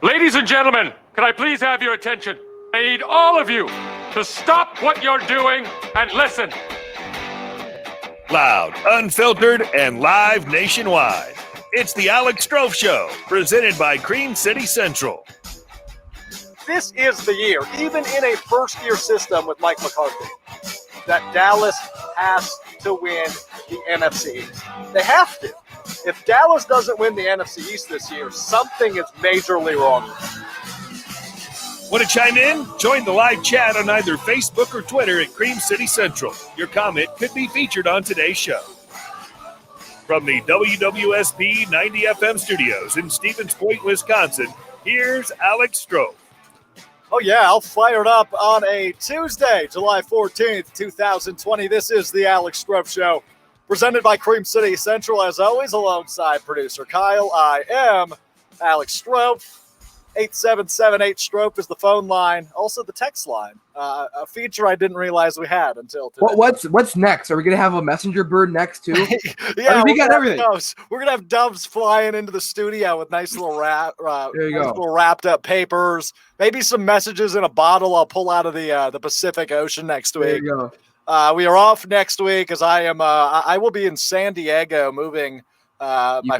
Ladies and gentlemen, can I please have your attention? I need all of you to stop what you're doing and listen. Loud, unfiltered, and live nationwide. It's the Alex Strouf Show, presented by Cream City Central. This is the year, even in a first-year system with Mike McCarthy, that Dallas has to win the NFC East. They have to. If Dallas doesn't win the NFC East this year, something is majorly wrong. Want to chime in? Join the live chat on either Facebook or Twitter at Cream City Central. Your comment could be featured on today's show. From the WWSP 90 FM studios in Stevens Point, Wisconsin, here's Alex Strouf. Oh, yeah, I'll fire it up on a Tuesday, July 14th, 2020. This is the Alex Strouf Show, presented by Cream City Central, as always, alongside producer Kyle. I am Alex Strouf. 8778-STROUF is the phone line, also the text line, a feature I didn't realize we had until today. What's next? Are we going to have a messenger bird next, too? Yeah, I mean, we got everything. We're going to have doves flying into the studio with nice little little wrapped up papers, maybe some messages in a bottle I'll pull out of the Pacific Ocean next week. There you go. We are off next week as I will be in San Diego moving my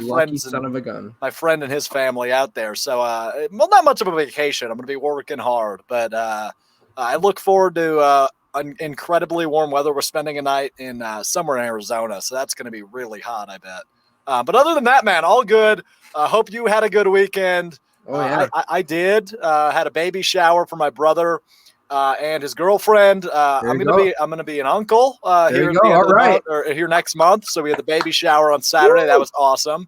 friend and his family out there. So, not much of a vacation. I'm going to be working hard, but I look forward to incredibly warm weather. We're spending a night in somewhere in Arizona, so that's going to be really hot, I bet. But other than that, man, all good. Hope you had a good weekend. Oh, yeah. I did. Had a baby shower for my brother and his girlfriend. I'm gonna be an uncle here next month. So we had the baby shower on Saturday. Woo! That was awesome.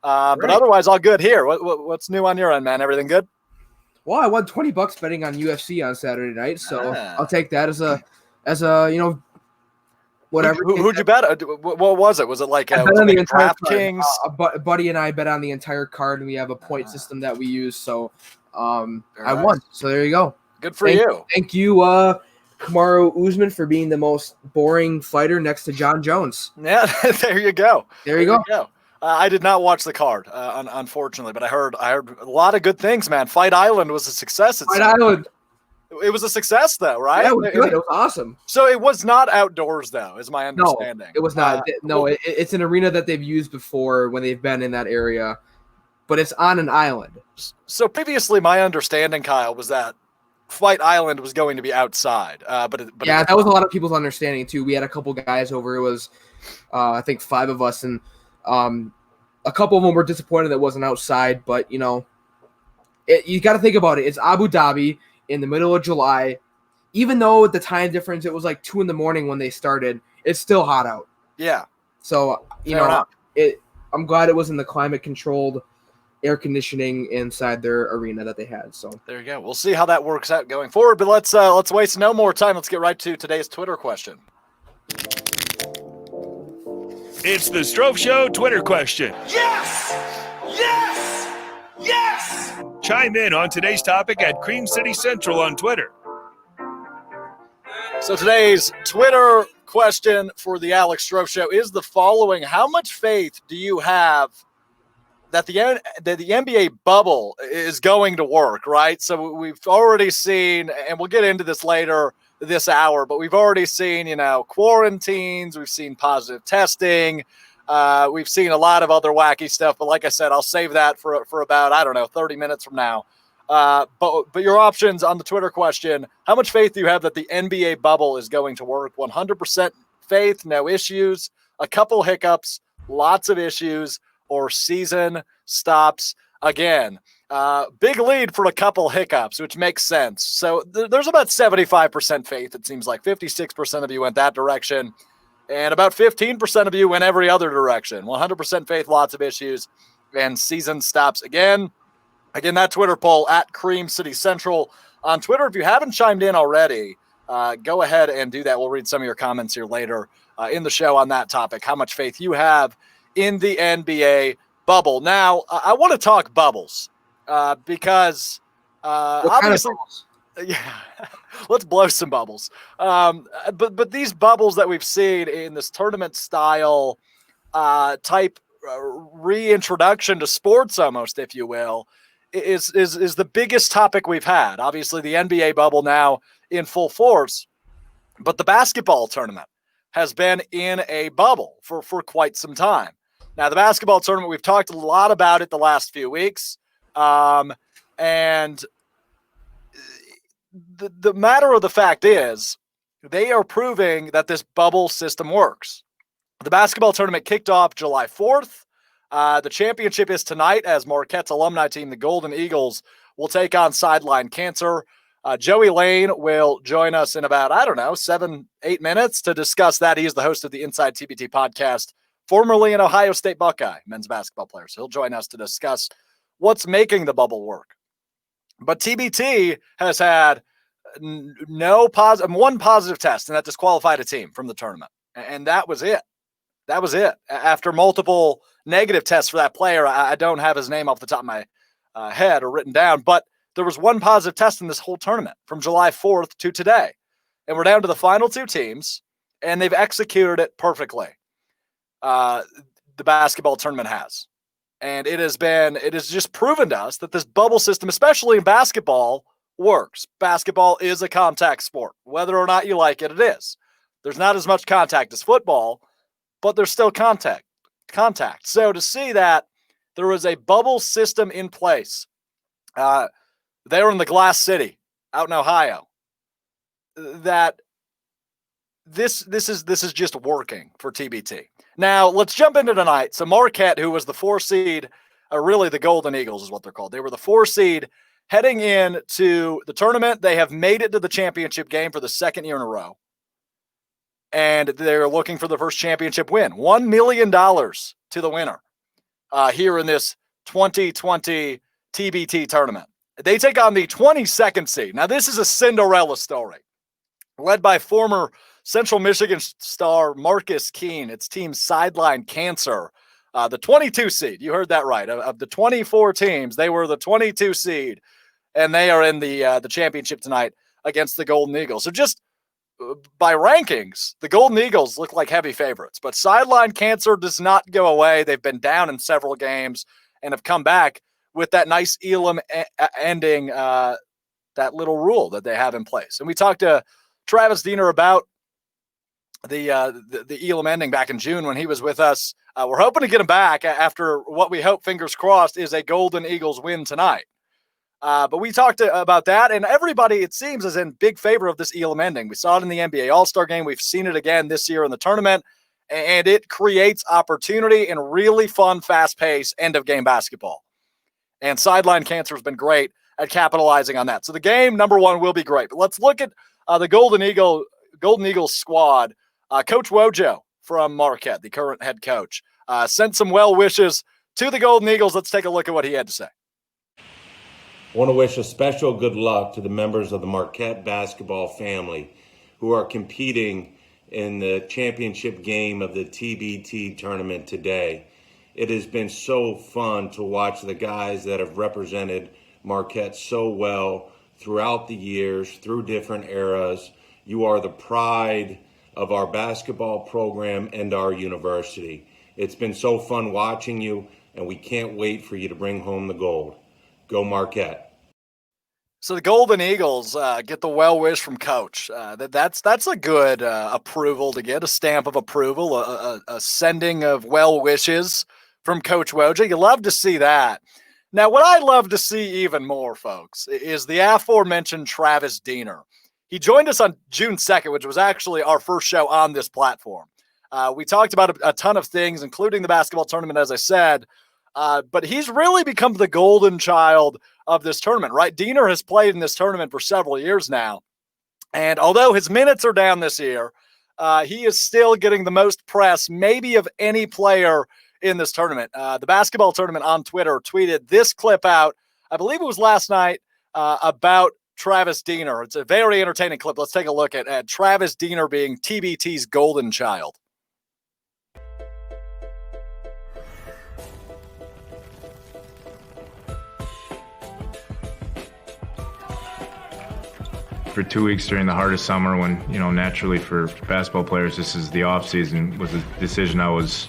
But otherwise, all good here. What's new on your end, man? Everything good? Well, I won $20 betting on UFC on Saturday night, so I'll take that as a whatever. Who'd you bet? What was it? Was it like a DraftKings? A buddy and I bet on the entire card, and we have a point system that we use. So I won. So there you go. Good for you. Thank you, Kamaru Usman, for being the most boring fighter next to John Jones. Yeah, there you go. There you go. I did not watch the card, unfortunately, but I heard a lot of good things, man. Fight Island was a success. It was a success, though, right? Yeah, it was good. It was awesome. So it was not outdoors, though, is my understanding. No, it was not. It's an arena that they've used before when they've been in that area, but it's on an island. So previously, my understanding, Kyle, was that Fight Island was going to be outside, but that was a lot of people's understanding too. We had a couple guys over. It was, I think, 5 of us, and a couple of them were disappointed that it wasn't outside. But you got to think about it. It's Abu Dhabi in the middle of July. Even though the time difference, it was like 2 a.m. when they started. It's still hot out. Yeah. So I'm glad it was in the climate controlled air conditioning inside their arena that they had. So there you go. We'll see how that works out going forward. But let's waste no more time. Let's get right to today's Twitter question. It's the Strouf Show Twitter question. Yes! Yes! Yes! Chime in on today's topic at Cream City Central on Twitter. So today's Twitter question for the Alex Strouf Show is the following: how much faith do you have that the NBA bubble is going to work, right? So we've already seen, and we'll get into this later this hour, but we've already seen, quarantines, we've seen positive testing. We've seen a lot of other wacky stuff, but like I said, I'll save that for about, 30 minutes from now. But your options on the Twitter question, how much faith do you have that the NBA bubble is going to work? 100% faith, no issues, a couple hiccups, lots of issues, or season stops again. Big lead for a couple hiccups, which makes sense. So there's about 75% faith, it seems like. 56% of you went that direction, and about 15% of you went every other direction. 100% faith, lots of issues, and season stops again. Again, that Twitter poll at Cream City Central on Twitter. If you haven't chimed in already, go ahead and do that. We'll read some of your comments here later in the show on that topic, how much faith you have in the NBA bubble. Now, I want to talk bubbles because obviously, yeah, let's blow some bubbles. But these bubbles that we've seen in this tournament style type reintroduction to sports, almost, if you will, is the biggest topic we've had. Obviously, the NBA bubble now in full force, but the basketball tournament has been in a bubble for quite some time. Now, the basketball tournament, we've talked a lot about it the last few weeks, and the matter of the fact is they are proving that this bubble system works. The basketball tournament kicked off July 4th. The championship is tonight as Marquette's alumni team, the Golden Eagles, will take on Sideline Cancer. Joey Lane will join us in about, 7-8 minutes to discuss that. He is the host of the InsideTBT podcast, formerly an Ohio State Buckeye men's basketball player. So he'll join us to discuss what's making the bubble work. But TBT has had one positive test, and that disqualified a team from the tournament. And that was it. That was it. After multiple negative tests for that player, I don't have his name off the top of my head or written down, but there was one positive test in this whole tournament from July 4th to today. And we're down to the final two teams, and they've executed it perfectly. The basketball tournament has. And it has just proven to us that this bubble system, especially in basketball, works. Basketball is a contact sport. Whether or not you like it, it is. There's not as much contact as football, but there's still contact. So to see that there was a bubble system in place there in the Glass City out in Ohio, that this is just working for TBT. Now, let's jump into tonight. So Marquette, who was the 4 seed, really the Golden Eagles is what they're called. They were the 4 seed heading into the tournament. They have made it to the championship game for the second year in a row. And they're looking for the first championship win. $1 million to the winner here in this 2020 TBT tournament. They take on the 22nd seed. Now, this is a Cinderella story, led by former Central Michigan star Marcus Keene. It's team Sideline Cancer, the 22 seed. You heard that right. Of the 24 teams, they were the 22 seed, and they are in the championship tonight against the Golden Eagles. So just by rankings, the Golden Eagles look like heavy favorites, but Sideline Cancer does not go away. They've been down in several games and have come back with that nice Elam ending, that little rule that they have in place. And we talked to Travis Diener about the Elam ending back in June when he was with us. We're hoping to get him back after what we hope, fingers crossed, is a Golden Eagles win tonight. But we talked about that, and everybody, it seems, is in big favor of this Elam ending. We saw it in the NBA All-Star game. We've seen it again this year in the tournament, and it creates opportunity and really fun, fast-paced end-of-game basketball. And Sideline Cancer has been great at capitalizing on that. So the game, number one, will be great. But let's look at the Golden Eagles squad. Coach Wojo from Marquette, the current head coach, sent some well wishes to the Golden Eagles. Let's take a look at what he had to say. I want to wish a special good luck to the members of the Marquette basketball family who are competing in the championship game of the TBT tournament today. It has been so fun to watch the guys that have represented Marquette so well throughout the years, through different eras. You are the pride of our basketball program and our university. It's been so fun watching you, and we can't wait for you to bring home the gold. Go Marquette. So the Golden Eagles get the well wish from Coach. That's a good approval to get, a stamp of approval, a sending of well wishes from Coach Woj. You love to see that. Now, what I love to see even more, folks, is the aforementioned Travis Diener. He joined us on June 2nd, which was actually our first show on this platform. We talked about a ton of things, including the basketball tournament, as I said, but he's really become the golden child of this tournament, right? Diener has played in this tournament for several years now, and although his minutes are down this year, he is still getting the most press, maybe of any player in this tournament. The basketball tournament on Twitter tweeted this clip out, I believe it was last night, about Travis Diener. It's a very entertaining clip. Let's take a look at Travis Diener being TBT's golden child. For 2 weeks during the heart of summer when, naturally for basketball players, this is the off season, was a decision I was,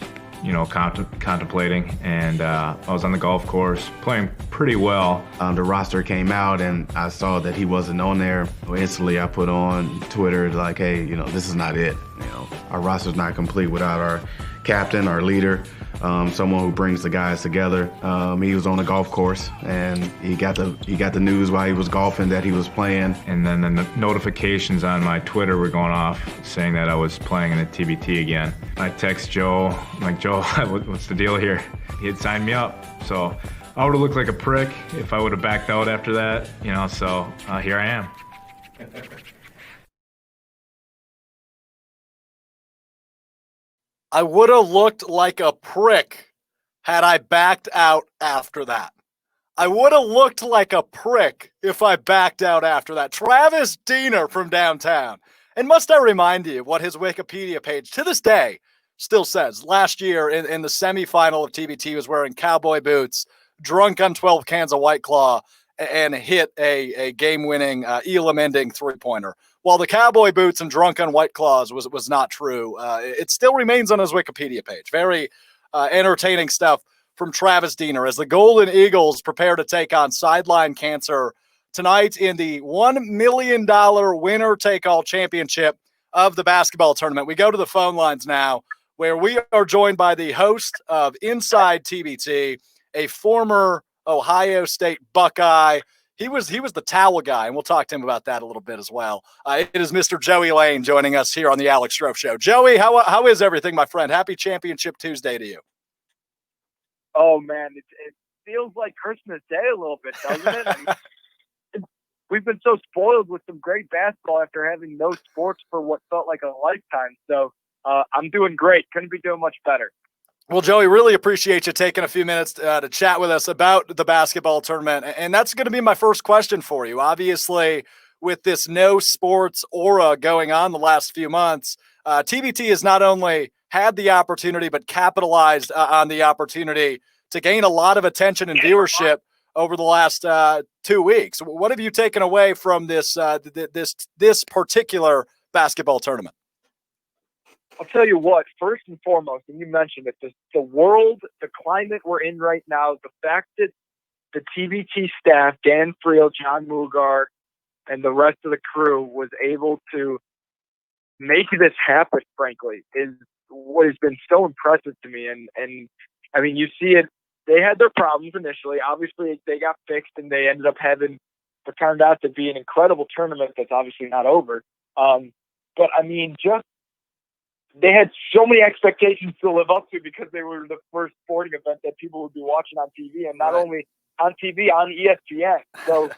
contemplating. And I was on the golf course playing pretty well. The roster came out and I saw that he wasn't on there. Instantly I put on Twitter like, hey, this is not it. Our roster's not complete without our captain, our leader, someone who brings the guys together. He was on the golf course and he got the news while he was golfing that he was playing. And then the notifications on my Twitter were going off saying that I was playing in the TBT again. I text Joe, I'm like, Joe, what's the deal here? He had signed me up. So I would have looked like a prick if I would have backed out after that, so here I am. I would have looked like a prick had I backed out after that. I would have looked like a prick if I backed out after that. Travis Diener from downtown. And must I remind you what his Wikipedia page to this day still says. Last year in the semifinal of TBT, was wearing cowboy boots, drunk on 12 cans of White Claw, and hit a game-winning Elam-ending three-pointer. While the cowboy boots and drunk on White Claws was not true, it still remains on his Wikipedia page. Very entertaining stuff from Travis Diener as the Golden Eagles prepare to take on Sideline Cancer tonight in the $1 million winner-take-all championship of the basketball tournament. We go to the phone lines now, where we are joined by the host of InsideTBT, a former Ohio State Buckeye. He was the towel guy, and we'll talk to him about that a little bit as well. It is Mr. Joey Lane joining us here on the Alex Strouf Show. Joey, how is everything, my friend? Happy Championship Tuesday to you. Oh, man, it feels like Christmas Day a little bit, doesn't it? I mean, we've been so spoiled with some great basketball after having no sports for what felt like a lifetime. So I'm doing great. Couldn't be doing much better. Well, Joey, really appreciate you taking a few minutes to chat with us about the basketball tournament. And that's going to be my first question for you. Obviously, with this no sports aura going on the last few months, TBT has not only had the opportunity, but capitalized on the opportunity to gain a lot of attention and viewership over the last 2 weeks. What have you taken away from this particular basketball tournament? I'll tell you what, first and foremost, and you mentioned it, the world, the climate we're in right now, the fact that the TBT staff, Dan Friel, John Mugar, and the rest of the crew was able to make this happen, frankly, is what has been so impressive to me. And I mean, you see it, they had their problems initially. Obviously, they got fixed, and they ended up having what turned out to be an incredible tournament that's obviously not over. But, I mean, just they had so many expectations to live up to because they were the first sporting event that people would be watching on TV, and not only on TV, on ESPN. So,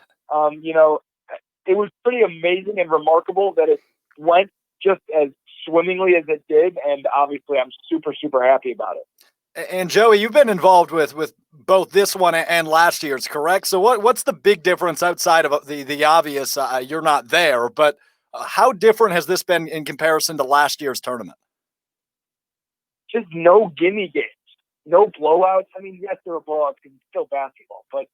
it was pretty amazing and remarkable that it went just as swimmingly as it did, and obviously I'm super, super happy about it. And Joey, you've been involved with both this one and last year's, correct? So what's the big difference outside of the obvious? You're not there, but how different has this been in comparison to last year's tournament? Just no gimme games, no blowouts. I mean, yes, there are blowouts because it's still basketball, but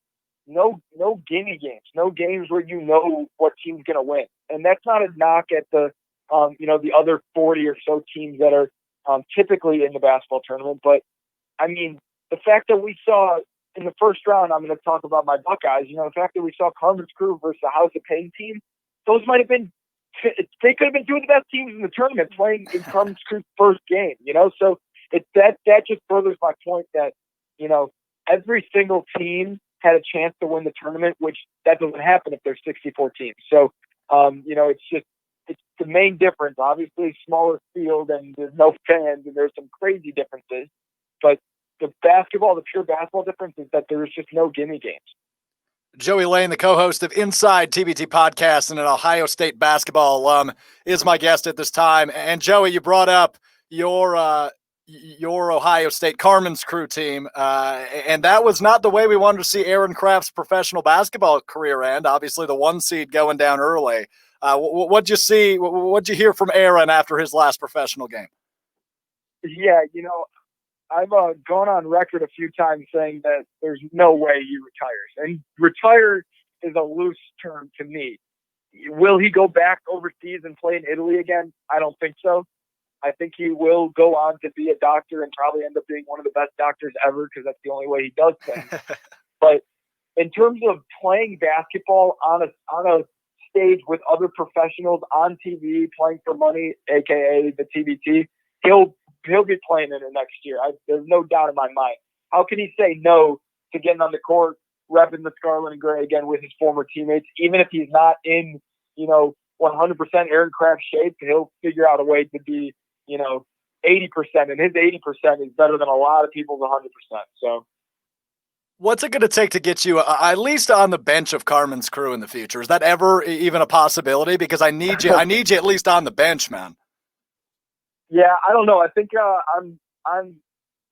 no gimme games, no games where you know what team's going to win. And that's not a knock at the other 40 or so teams that are typically in the basketball tournament. But I mean, the fact that we saw in the first round, I'm going to talk about my Buckeyes. The fact that we saw Carmen's Crew versus the House of Pain team, those might have been, they could have been two of the best teams in the tournament playing in Carmen's Crew's first game, So that just furthers my point that, every single team had a chance to win the tournament, which that doesn't happen if there's 64 teams. So, it's the main difference. Obviously, smaller field and there's no fans and there's some crazy differences. But the pure basketball difference is that there's just no gimme games. Joey Lane, the co-host of InsideTBT podcast and an Ohio State basketball alum, is my guest at this time. And Joey, you brought up your Ohio State Carmen's Crew team, and that was not the way we wanted to see Aaron Craft's professional basketball career end. Obviously, the 1 seed going down early. What'd you see? What'd you hear from Aaron after his last professional game? Yeah, I've gone on record a few times saying that there's no way he retires. And retire is a loose term to me. Will he go back overseas and play in Italy again? I don't think so. I think he will go on to be a doctor and probably end up being one of the best doctors ever because that's the only way he does things. But in terms of playing basketball on a stage with other professionals on TV, playing for money, aka the TBT, he'll be playing in it next year. There's no doubt in my mind. How can he say no to getting on the court, repping the scarlet and gray again with his former teammates? Even if he's not in, 100% Aaron Craft shape, he'll figure out a way to be, 80%. And his 80% is better than a lot of people's 100%. So, what's it going to take to get you at least on the bench of Carmen's Crew in the future? Is that ever even a possibility? Because I need you at least on the bench, man. Yeah, I don't know. I think I'm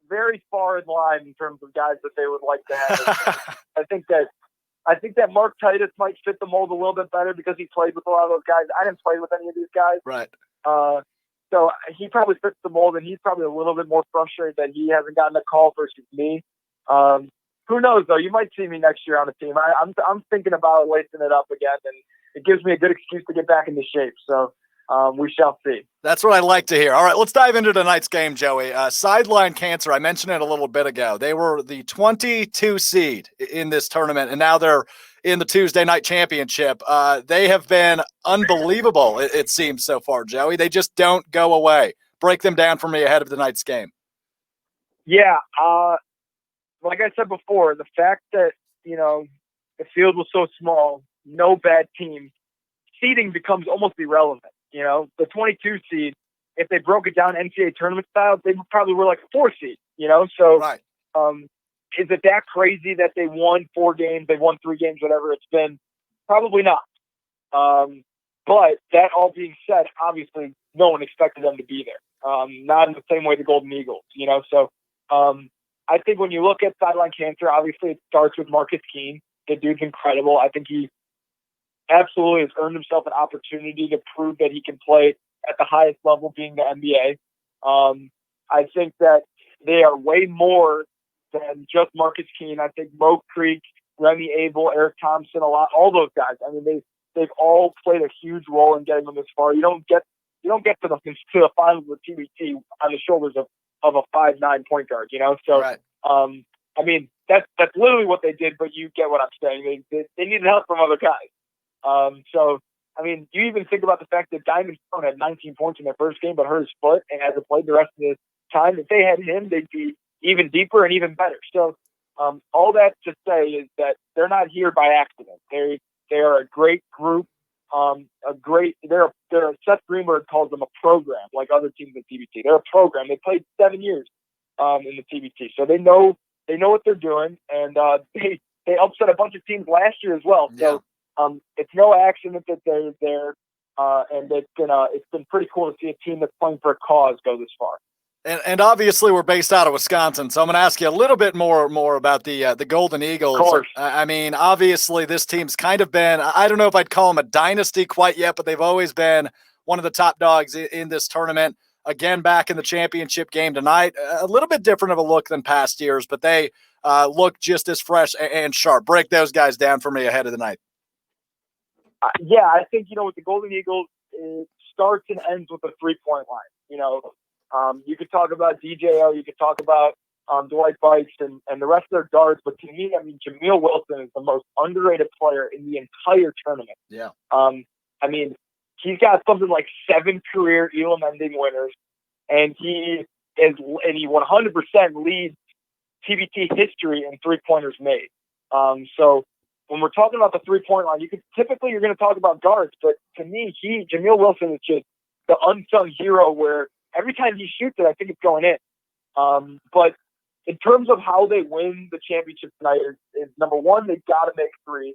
very far in line in terms of guys that they would like to have. I think that Mark Titus might fit the mold a little bit better because he played with a lot of those guys. I didn't play with any of these guys. Right. So he probably fits the mold, and he's probably a little bit more frustrated that he hasn't gotten a call versus me. Who knows, though? You might see me next year on the team. I'm thinking about lacing it up again, and it gives me a good excuse to get back into shape. So we shall see. That's what I like to hear. All right, let's dive into tonight's game, Joey. Sideline Cancer, I mentioned it a little bit ago. They were the 22 seed in this tournament, and now they're in the Tuesday night championship. They have been unbelievable, it seems so far, Joey. They just don't go away. Break them down for me ahead of tonight's game. Yeah, like I said before, the fact that, the field was so small, no bad team, seeding becomes almost irrelevant. The 22 seed, if they broke it down NCAA tournament style, they probably were like a 4 seed, So, right. Is it that crazy that they won 4 games, they won 3 games, whatever it's been? Probably not. But that all being said, obviously no one expected them to be there. Not in the same way the Golden Eagles, So, I think when you look at Sideline Cancer, obviously it starts with Marcus Keene. The dude's incredible. I think he absolutely has earned himself an opportunity to prove that he can play at the highest level, being the NBA. I think that they are way more than just Marcus Keene. I think Mo Creek, Remy Abel, Eric Thompson, all those guys. I mean, they've all played a huge role in getting them this far. You don't get to the finals with TBT on the shoulders of a 5'9" point guard, So, right. I mean, that's literally what they did, but you get what I'm saying. They needed help from other guys. So, I mean, you even think about the fact that Diamond Stone had 19 points in their first game, but hurt his foot and hasn't played the rest of the time. If they had him, they'd be even deeper and even better. So, all that to say is that they're not here by accident. They are a great group. Seth Greenberg calls them a program, like other teams in TBT. They're a program. They played 7 years in the TBT, so they know what they're doing, and they upset a bunch of teams last year as well. So it's no accident that they're there, and it's been pretty cool to see a team that's playing for a cause go this far. And obviously we're based out of Wisconsin, so I'm going to ask you a little bit more about the Golden Eagles. Of course. I mean, obviously this team's kind of been, I don't know if I'd call them a dynasty quite yet, but they've always been one of the top dogs in this tournament. Again, back in the championship game tonight, a little bit different of a look than past years, but they look just as fresh and sharp. Break those guys down for me ahead of the night. Yeah, I think, with the Golden Eagles, it starts and ends with a 3-point line. You could talk about DJO, you could talk about, Dwight Bikes, and the rest of their guards. But to me, I mean, Jameel Wilson is the most underrated player in the entire tournament. Yeah. I mean, he's got something like 7 career Elam ending winners, and he 100% leads TBT history in 3-pointers made. So when we're talking about the 3-point line, you're going to talk about guards, but to me, Jameel Wilson is just the unsung hero where every time he shoots it, I think it's going in. But in terms of how they win the championship tonight is number one, they've got to make threes.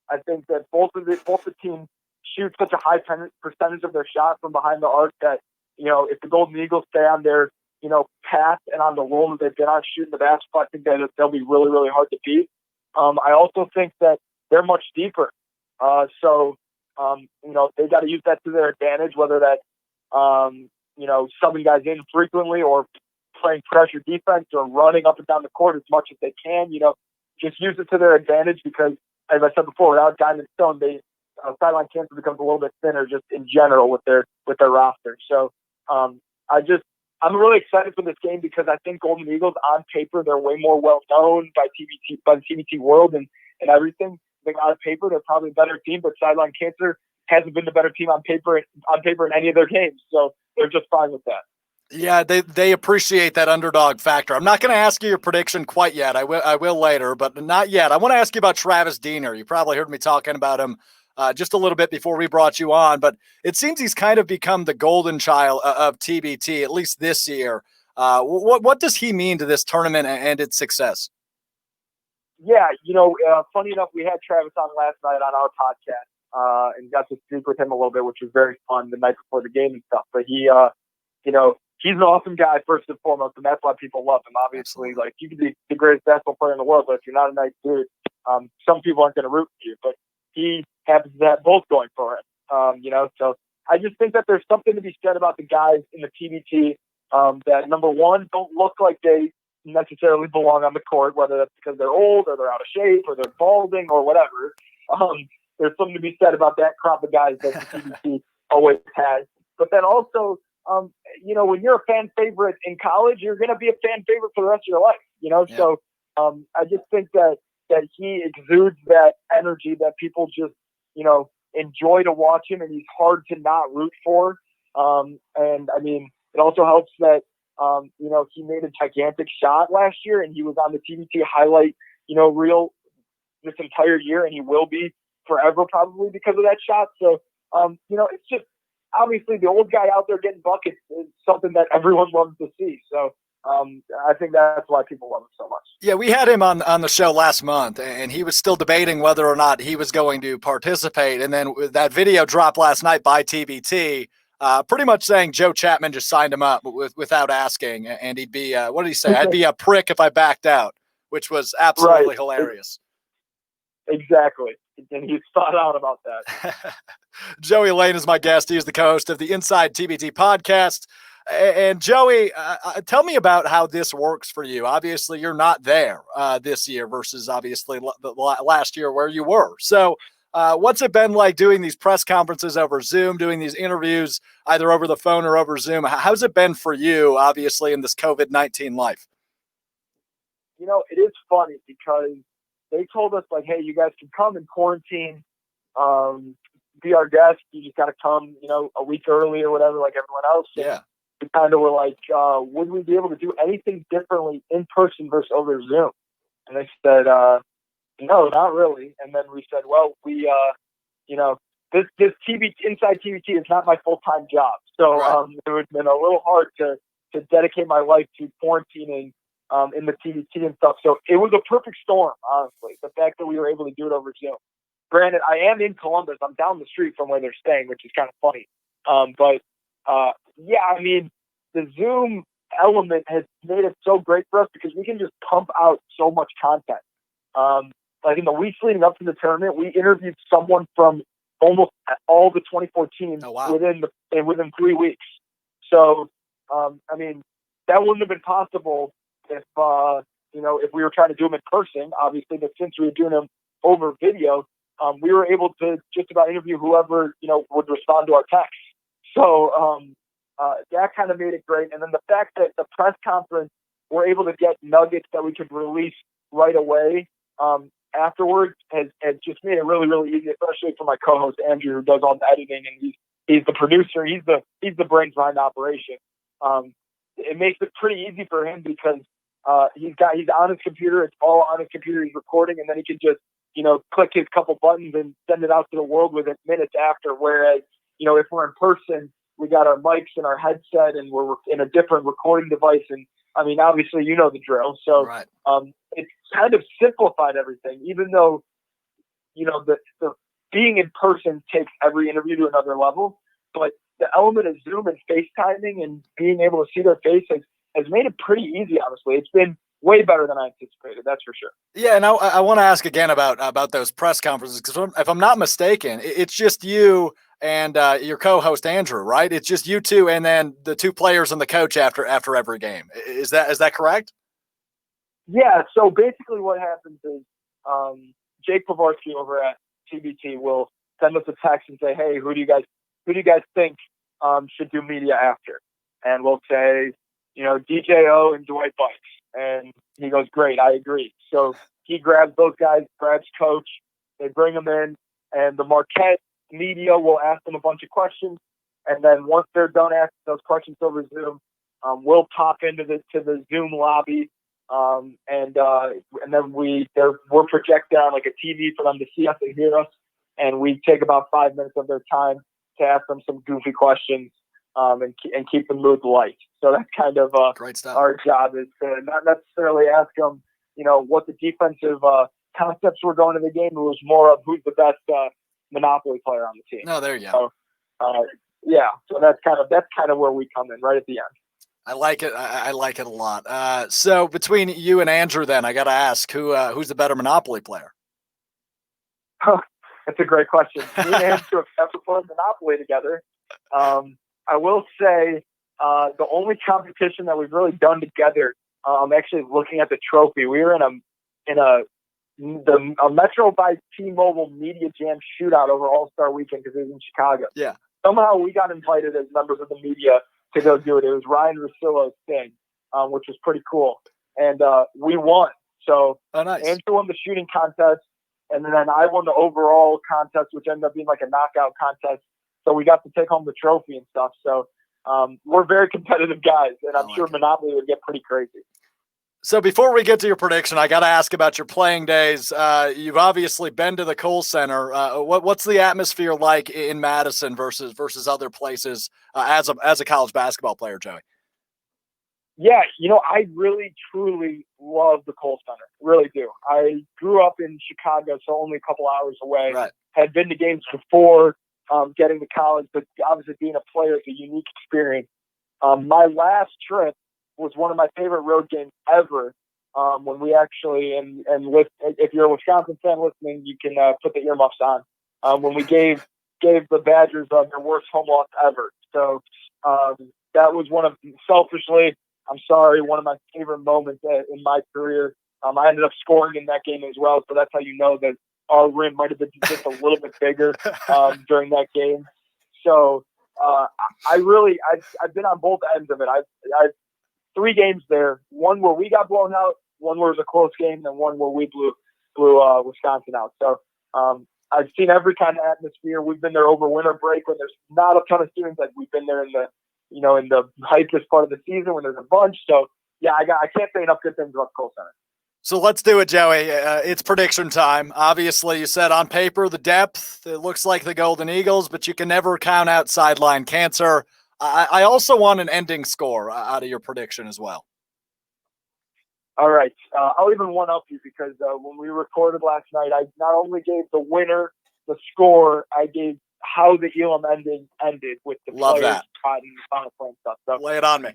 I think that both the teams shoot such a high percentage of their shot from behind the arc that, if the Golden Eagles stay on their, path and on the roll that they've been on shooting the basketball, I think that they'll be really, really hard to beat. I also think that they're much deeper. So they got to use that to their advantage, whether that's, subbing guys in frequently or playing pressure defense or running up and down the court as much as they can. Just use it to their advantage because, as I said before, without Diamond Stone, sideline cancer becomes a little bit thinner just in general with their roster. So I'm really excited for this game because I think Golden Eagles on paper, they're way more well known by the TBT world and everything. I think on paper they're probably a better team, but sideline cancer hasn't been the better team on paper in any of their games. So they're just fine with that. Yeah, they appreciate that underdog factor. I'm not going to ask you your prediction quite yet. I will later, but not yet. I want to ask you about Travis Diener. You probably heard me talking about him just a little bit before we brought you on, but it seems he's kind of become the golden child of TBT, at least this year. What does he mean to this tournament and its success? Yeah, funny enough, we had Travis on last night on our podcast and got to speak with him a little bit, which was very fun the night before the game and stuff. But he, he's an awesome guy first and foremost, and that's why people love him. Obviously, like you could be the greatest basketball player in the world, but if you're not a nice dude, some people aren't going to root for you. But he happens to have both going for him, So I just think that there's something to be said about the guys in the TBT that, number one, don't look like they necessarily belong on the court, whether that's because they're old or they're out of shape or they're balding or whatever. There's something to be said about that crop of guys that the TBT always has. But then also, when you're a fan favorite in college, you're going to be a fan favorite for the rest of your life, Yeah. So I just think that he exudes that energy that people just, enjoy to watch him, and he's hard to not root for. And I mean, it also helps that, he made a gigantic shot last year and he was on the TBT highlight, reel this entire year, and he will be forever probably because of that shot. So, it's just, obviously the old guy out there getting buckets is something that everyone loves to see. So I think that's why people love him so much. Yeah, we had him on the show last month, and he was still debating whether or not he was going to participate. And then that video dropped last night by TBT, pretty much saying Joe Chapman just signed him up without asking. And he'd be, what did he say? I'd be a prick if I backed out, which was absolutely hilarious. Exactly. And he's spot on about that. Joey Lane is my guest. He is the co-host of the InsideTBT podcast. And Joey, tell me about how this works for you. Obviously, you're not there this year versus obviously last year where you were. So what's it been like doing these press conferences over Zoom, doing these interviews either over the phone or over Zoom? How's it been for you, obviously, in this COVID-19 life? It is funny because they told us, like, hey, you guys can come and quarantine, be our guest. You just got to come, a week early or whatever, like everyone else. Yeah. We kind of were like, would we be able to do anything differently in person versus over Zoom? And they said, no, not really. And then we said, well, we, this Inside TBT is not my full-time job. So it would have been a little hard to dedicate my life to quarantining in the TBT and stuff. So it was a perfect storm, honestly, the fact that we were able to do it over Zoom. Granted, I am in Columbus. I'm down the street from where they're staying, which is kind of funny. Yeah, I mean, the Zoom element has made it so great for us because we can just pump out so much content. Like in the weeks leading up to the tournament, we interviewed someone from almost all the 24 teams within 3 weeks. So, I mean, that wouldn't have been possible if we were trying to do them in person. Obviously, but since we were doing them over video, we were able to just about interview whoever, would respond to our text. So that kind of made it great. And then the fact that the press conference we're able to get nuggets that we could release right away afterwards has just made it really, really easy, especially for my co-host Andrew, who does all the editing, and he's the producer. He's the brains behind the operation. It makes it pretty easy for him because he's on his computer. It's all on his computer. He's recording, and then he can just click his couple buttons and send it out to the world within minutes after. Whereas if we're in person, we got our mics and our headset, and we're in a different recording device. And I mean, obviously, the drill. So right. It's kind of simplified everything, even though, the being in person takes every interview to another level. But the element of Zoom and FaceTiming and being able to see their face has made it pretty easy, honestly. It's been way better than I anticipated, that's for sure. Yeah, and I want to ask again about those press conferences, because if I'm not mistaken, it's just you and your co-host Andrew, right? It's just you two, and then the two players and the coach after every game. Is that correct? Yeah. So basically, what happens is Jake Pavarsky over at TBT will send us a text and say, "Hey, who do you guys think should do media after?" And we'll say, DJO and Dwight Bikes. And he goes, "Great, I agree." So he grabs those guys, grabs coach, they bring them in, and the Marquette media will ask them a bunch of questions. And then once they're done asking those questions over Zoom, we'll pop into the Zoom lobby, and then we're projected on like a TV for them to see us and hear us. And we take about 5 minutes of their time to ask them some goofy questions, and keep the mood light. So that's kind of great stuff. Our job is to not necessarily ask them, what the defensive concepts were going to the game. It was more of who's the best Monopoly player on the team. No, there you go. So, yeah. So that's kind of where we come in right at the end. I like it. I like it a lot. So between you and Andrew, then I got to ask who's the better Monopoly player? That's a great question. Me and Andrew have to play Monopoly together. I will say the only competition that we've really done together, I'm actually looking at the trophy. We were in a Metro by T-Mobile Media Jam shootout over All-Star Weekend because it was in Chicago. Yeah. Somehow we got invited as members of the media to go do it. It was Ryan Russillo's thing, which was pretty cool. And we won. So nice. Andrew won the shooting contest, and then I won the overall contest, which ended up being like a knockout contest. So we got to take home the trophy and stuff. So we're very competitive guys, and I'm sure Monopoly would get pretty crazy. So before we get to your prediction, I got to ask about your playing days. You've obviously been to the Kohl Center. What's the atmosphere like in Madison versus other places as a college basketball player, Joey? Yeah, I really, truly love the Kohl Center. Really do. I grew up in Chicago, so only a couple hours away. Right. Had been to games before getting to college, but obviously being a player is a unique experience. My last trip was one of my favorite road games ever. When we actually, and if you're a Wisconsin fan listening, you can put the earmuffs on. When we gave the Badgers their worst home loss ever. So that was selfishly, I'm sorry, one of my favorite moments in my career. I ended up scoring in that game as well, so that's how you know that our rim might have been just a little bit bigger during that game. So I've been on both ends of it. I've 3 games there. One where we got blown out, one where it was a close game, and one where we blew Wisconsin out. So I've seen every kind of atmosphere. We've been there over winter break when there's not a ton of students. Like we've been there in the hypest part of the season when there's a bunch. So yeah, I can't say enough good things about Kohl Center. So let's do it, Joey. It's prediction time. Obviously, you said on paper the depth, it looks like the Golden Eagles, but you can never count out sideline cancer. I also want an ending score out of your prediction as well. All right. I'll even one-up you because when we recorded last night, I not only gave the winner the score, I gave how the Elam ended with the players caught in the final play and stuff. So, lay it on me.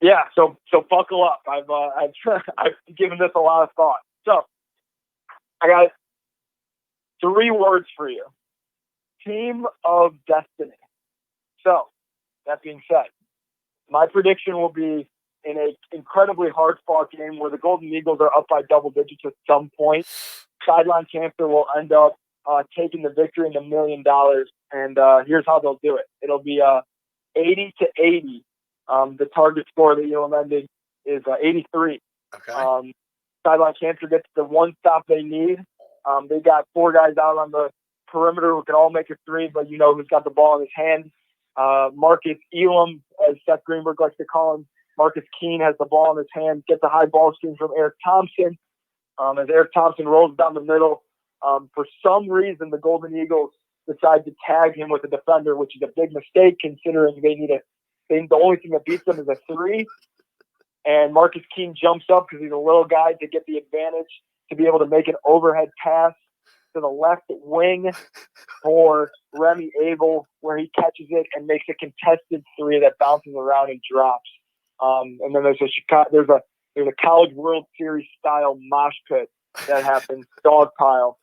Yeah, so buckle up. I've given this a lot of thought. So I got 3 words for you. Team of destiny. So that being said, my prediction will be in an incredibly hard-fought game where the Golden Eagles are up by double digits at some point. Sideline cancer will end up taking the victory in $1 million, and here's how they'll do it. It'll be 80-80. The target score that you'll ended is 83. Okay. Sideline cancer gets the one stop they need. They got 4 guys out on the perimeter who can all make a three, but you know who's got the ball in his hand. Marcus Elam, as Seth Greenberg likes to call him. Marcus Keene has the ball in his hand, gets a high ball screen from Eric Thompson. As Eric Thompson rolls down the middle, for some reason the Golden Eagles decide to tag him with a defender, which is a big mistake considering the only thing that beats them is a three. And Marcus Keene jumps up because he's a little guy to get the advantage to be able to make an overhead pass to the left wing for Remy Abel, where he catches it and makes a contested three that bounces around and drops. And then there's a College World Series style mosh pit that happens, dog pile,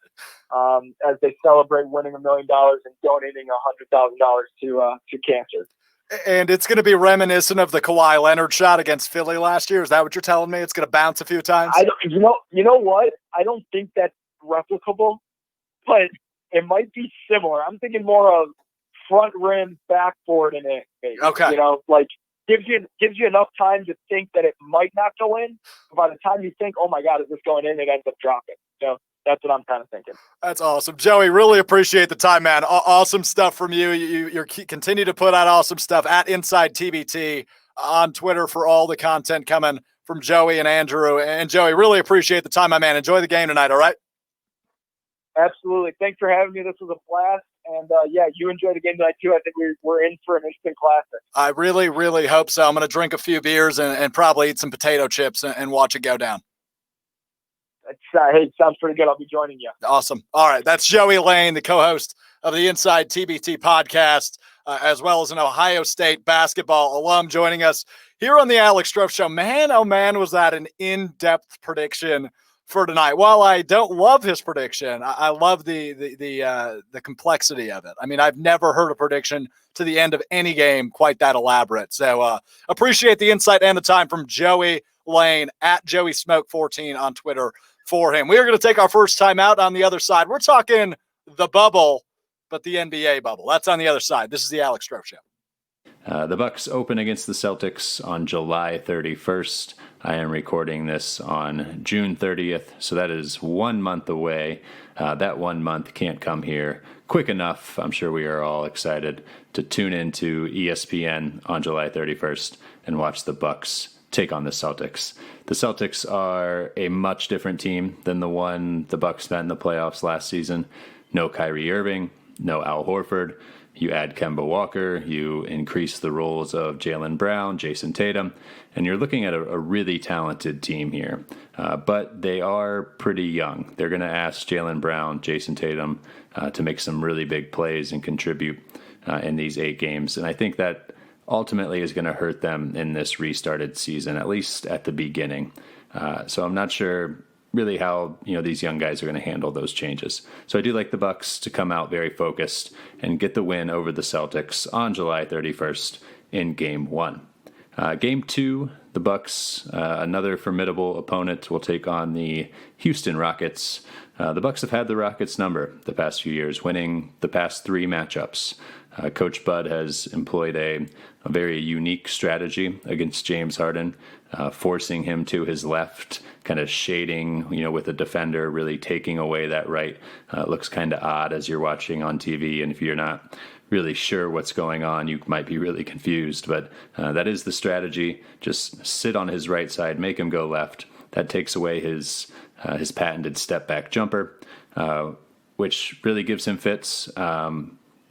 as they celebrate winning $1 million and donating $100,000 to cancer. And it's going to be reminiscent of the Kawhi Leonard shot against Philly last year. Is that what you're telling me? It's going to bounce a few times? You know what? I don't think that's replicable, but it might be similar. I'm thinking more of front rim, backboard in it. Maybe. Okay. You know, like gives you enough time to think that it might not go in. But by the time you think, oh my God, is this going in? It ends up dropping. So that's what I'm kind of thinking. That's awesome. Joey, really appreciate the time, man. Awesome stuff from you. You continue to put out awesome stuff at InsideTBT on Twitter for all the content coming from Joey and Andrew. And Joey, really appreciate the time, my man. Enjoy the game tonight, all right? Absolutely. Thanks for having me. This was a blast. And, yeah, you enjoy the game tonight, too. I think we're in for an instant classic. I really, really hope so. I'm going to drink a few beers and probably eat some potato chips and watch it go down. Hey, sounds pretty good. I'll be joining you. Awesome. All right. That's Joey Lane, the co-host of the InsideTBT podcast, as well as an Ohio State basketball alum, joining us here on the Alex Strouf Show. Man, oh man, was that an in-depth prediction for tonight. While I don't love his prediction, I love the complexity of it. I mean, I've never heard a prediction to the end of any game quite that elaborate. So appreciate the insight and the time from Joey Lane at JoeySmoke14 on Twitter for him. We are going to take our first time out on the other side. We're talking the bubble, but the NBA bubble. That's on the other side. This is the Alex Strouf Show. The Bucks open against the Celtics on July 31st. I am recording this on June 30th, so that is 1 month away. That 1 month can't come here quick enough. I'm sure we are all excited to tune into ESPN on July 31st and watch the Bucks take on the Celtics. The Celtics are a much different team than the one the Bucks met in the playoffs last season. No Kyrie Irving, no Al Horford. You add Kemba Walker, you increase the roles of Jaylen Brown, Jason Tatum, and you're looking at a really talented team here. But they are pretty young. They're going to ask Jaylen Brown, Jason Tatum to make some really big plays and contribute in these 8 games. And I think that ultimately is going to hurt them in this restarted season, at least at the beginning. So I'm not sure really how these young guys are going to handle those changes. So I do like the Bucks to come out very focused and get the win over the Celtics on July 31st in Game 1. Game 2, the Bucks, another formidable opponent, will take on the Houston Rockets. The Bucks have had the Rockets' number the past few years, winning the past 3 matchups. Coach Bud has employed a very unique strategy against James Harden, forcing him to his left, kind of shading, with the defender, really taking away that right. It looks kind of odd as you're watching on TV, and if you're not really sure what's going on, you might be really confused. But that is the strategy. Just sit on his right side, make him go left. That takes away his patented step-back jumper, which really gives him fits.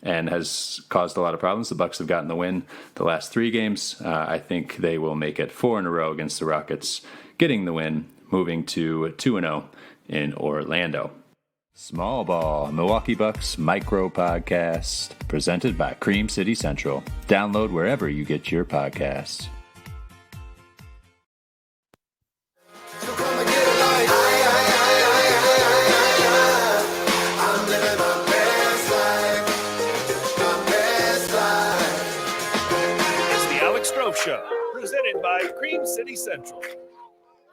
And has caused a lot of problems. The Bucks have gotten the win the last 3 games. I think they will make it 4 in a row against the Rockets, getting the win, moving to 2-0 in Orlando. Small Ball, Milwaukee Bucks Micro Podcast, presented by Cream City Central. Download wherever you get your podcasts. Show, presented by Cream City Central.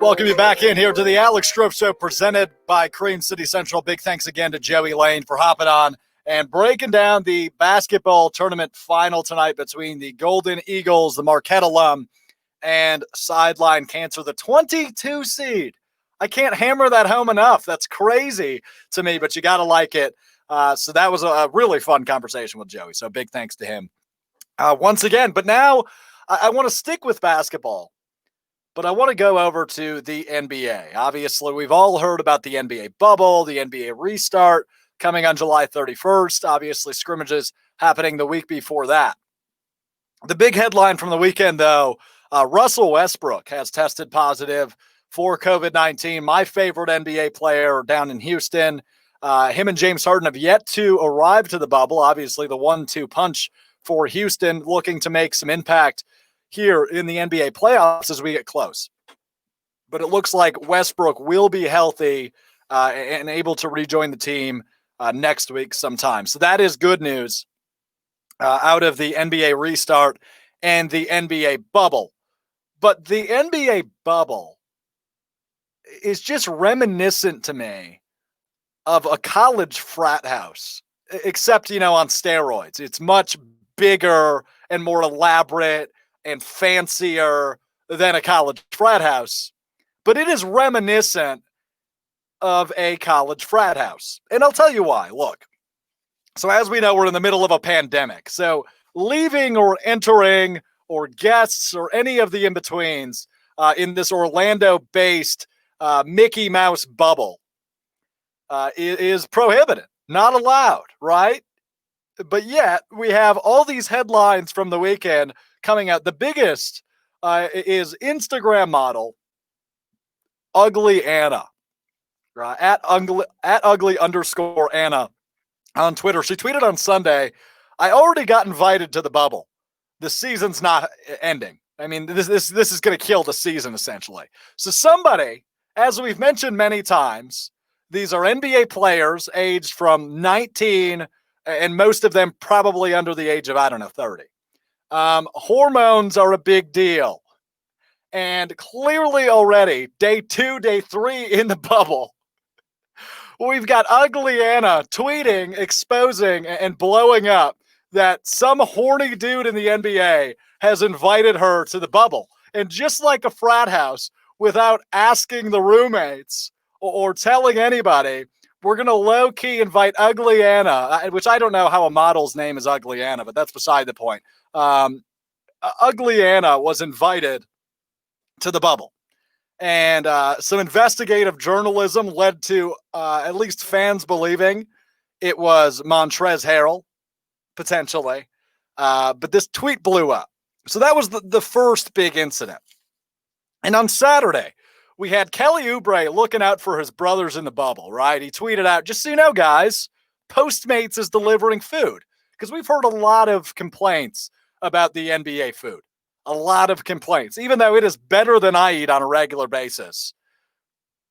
Welcome you back in here to the Alex Strouf Show, presented by Cream City Central. Big thanks again to Joey Lane for hopping on and breaking down the basketball tournament final tonight between the Golden Eagles, the Marquette alum, and sideline cancer. The 22 seed. I can't hammer that home enough. That's crazy to me, but you got to like it. So that was a really fun conversation with Joey. So big thanks to him once again. But now I want to stick with basketball, but I want to go over to the NBA. Obviously, we've all heard about the NBA bubble, the NBA restart coming on July 31st. Obviously, scrimmages happening the week before that. The big headline from the weekend, though, Russell Westbrook has tested positive for COVID-19. My favorite NBA player down in Houston. Him and James Harden have yet to arrive to the bubble. Obviously, the 1-2 punch for Houston, looking to make some impact here in the NBA playoffs as we get close. But it looks like Westbrook will be healthy and able to rejoin the team next week sometime. So that is good news out of the NBA restart and the NBA bubble. But the NBA bubble is just reminiscent to me of a college frat house, except, on steroids. It's much bigger and more elaborate and fancier than a college frat house, but it is reminiscent of a college frat house. And I'll tell you why. Look, so as we know, we're in the middle of a pandemic. So leaving or entering or guests or any of the in-betweens in this Orlando-based Mickey Mouse bubble is prohibited, not allowed, right? But yet we have all these headlines from the weekend coming out. The biggest is Instagram model Ugly Anna, right? At ugly_Anna on Twitter. She tweeted on Sunday, "I already got invited to the bubble. The season's not ending. I mean, this is going to kill the season, essentially." So somebody, as we've mentioned many times, these are NBA players aged from 19, and most of them probably under the age of, 30. Hormones are a big deal. And clearly already, day 2, day 3 in the bubble, we've got Ugly Anna tweeting, exposing, and blowing up that some horny dude in the NBA has invited her to the bubble. And just like a frat house, without asking the roommates or telling anybody, we're going to low-key invite Ugly Anna, which I don't know how a model's name is Ugly Anna, but that's beside the point. Ugly Anna was invited to the bubble. And some investigative journalism led to at least fans believing it was Montrezl Harrell, potentially. But this tweet blew up. So that was the first big incident. And on Saturday, we had Kelly Oubre looking out for his brothers in the bubble, right? He tweeted out, "Just so you know, guys, Postmates is delivering food." Because we've heard a lot of complaints about the NBA food. A lot of complaints, even though it is better than I eat on a regular basis.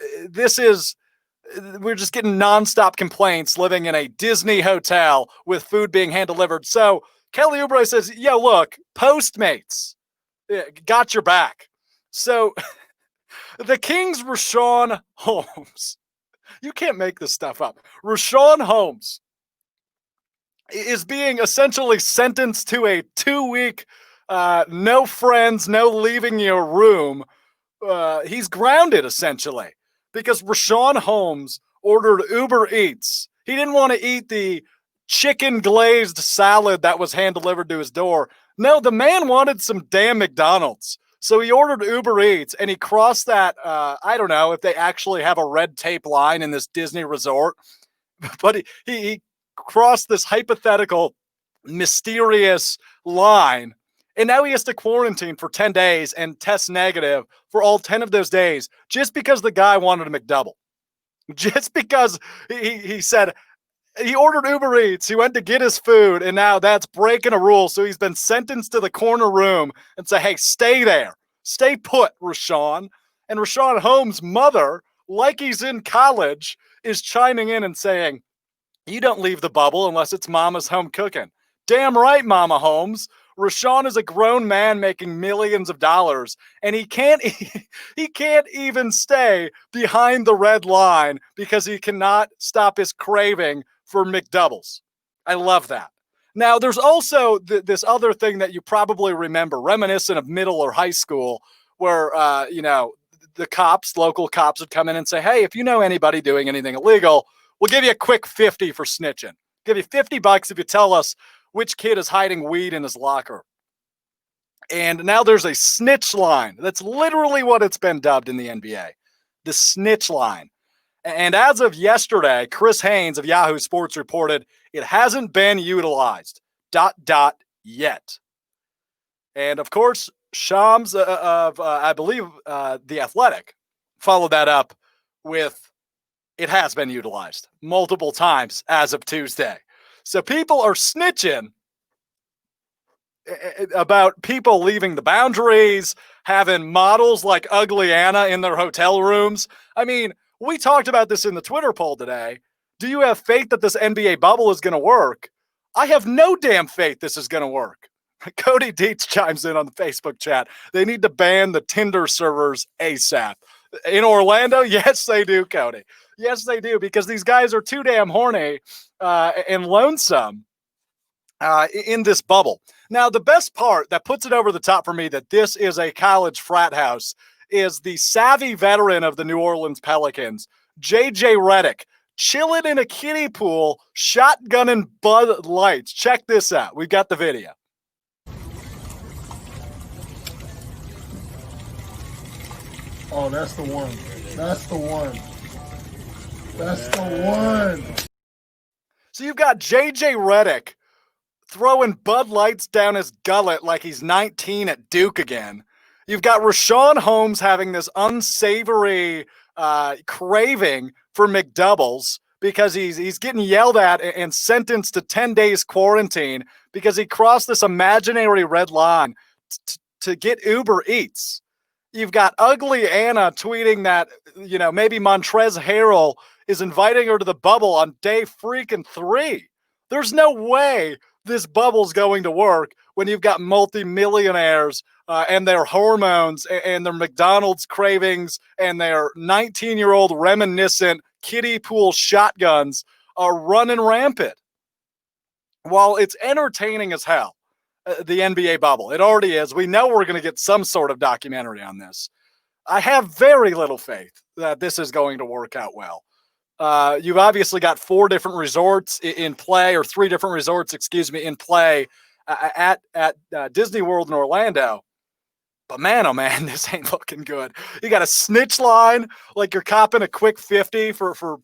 We're just getting nonstop complaints living in a Disney hotel with food being hand-delivered. So Kelly Oubre says, "Yo, look, Postmates got your back." So the Kings' Richaun Holmes, you can't make this stuff up. Richaun Holmes is being essentially sentenced to a 2-week no friends, no leaving your room. He's grounded, essentially, because Richaun Holmes ordered Uber Eats. He didn't want to eat the chicken glazed salad that was hand-delivered to his door. No, the man wanted some damn McDonald's. So he ordered Uber Eats, and he crossed that, I don't know if they actually have a red tape line in this Disney resort, but he crossed this hypothetical, mysterious line, and now he has to quarantine for 10 days and test negative for all 10 of those days just because the guy wanted a McDouble. Just because he said he ordered Uber Eats, he went to get his food, and now that's breaking a rule. So he's been sentenced to the corner room and say, "Hey, stay there. Stay put, Richaun." And Richaun Holmes' mother, like he's in college, is chiming in and saying, "You don't leave the bubble unless it's mama's home cooking." Damn right, Mama Holmes. Richaun is a grown man making millions of dollars, and he can't even stay behind the red line because he cannot stop his craving for McDoubles. I love that. Now, there's also this other thing that you probably remember, reminiscent of middle or high school, where, the cops, local cops would come in and say, hey, if you know anybody doing anything illegal, we'll give you a quick 50 for snitching. Give you $50 if you tell us which kid is hiding weed in his locker. And now there's a snitch line. That's literally what it's been dubbed in the NBA, the snitch line. And as of yesterday, Chris Haynes of Yahoo Sports reported it hasn't been utilized, yet. And of course, Shams of, I believe, The Athletic followed that up with it has been utilized multiple times as of Tuesday. So people are snitching about people leaving the boundaries, having models like Ugly Anna in their hotel rooms. I mean, we talked about this in the Twitter poll today. Do you have faith that this NBA bubble is going to work? I have no damn faith this is going to work. Cody Dietz chimes in on the Facebook chat. They need to ban the Tinder servers ASAP. In Orlando? Yes, they do, Cody. Yes, they do, because these guys are too damn horny and lonesome in this bubble. Now, the best part that puts it over the top for me that this is a college frat house is the savvy veteran of the New Orleans Pelicans, J.J. Redick, chilling in a kiddie pool, shotgunning Bud Lights. Check this out. We've got the video. Oh, that's the one. That's the one. That's the one. So you've got J.J. Redick throwing Bud Lights down his gullet like he's 19 at Duke again. You've got Rashawn Holmes having this unsavory craving for McDoubles because he's getting yelled at and sentenced to 10 days quarantine because he crossed this imaginary red line to get Uber Eats. You've got Ugly Anna tweeting that, maybe Montrezl Harrell is inviting her to the bubble on day freaking 3. There's no way this bubble's going to work when you've got multimillionaires and their hormones and their McDonald's cravings and their 19-year-old reminiscent kiddie pool shotguns are running rampant. While it's entertaining as hell, the NBA bubble, it already is. We know we're going to get some sort of documentary on this. I have very little faith that this is going to work out well. You've obviously got 4 different resorts in play, or 3 different resorts, in play at Disney World in Orlando. But man, oh man, this ain't looking good. You got a snitch line like you're copping a quick 50 for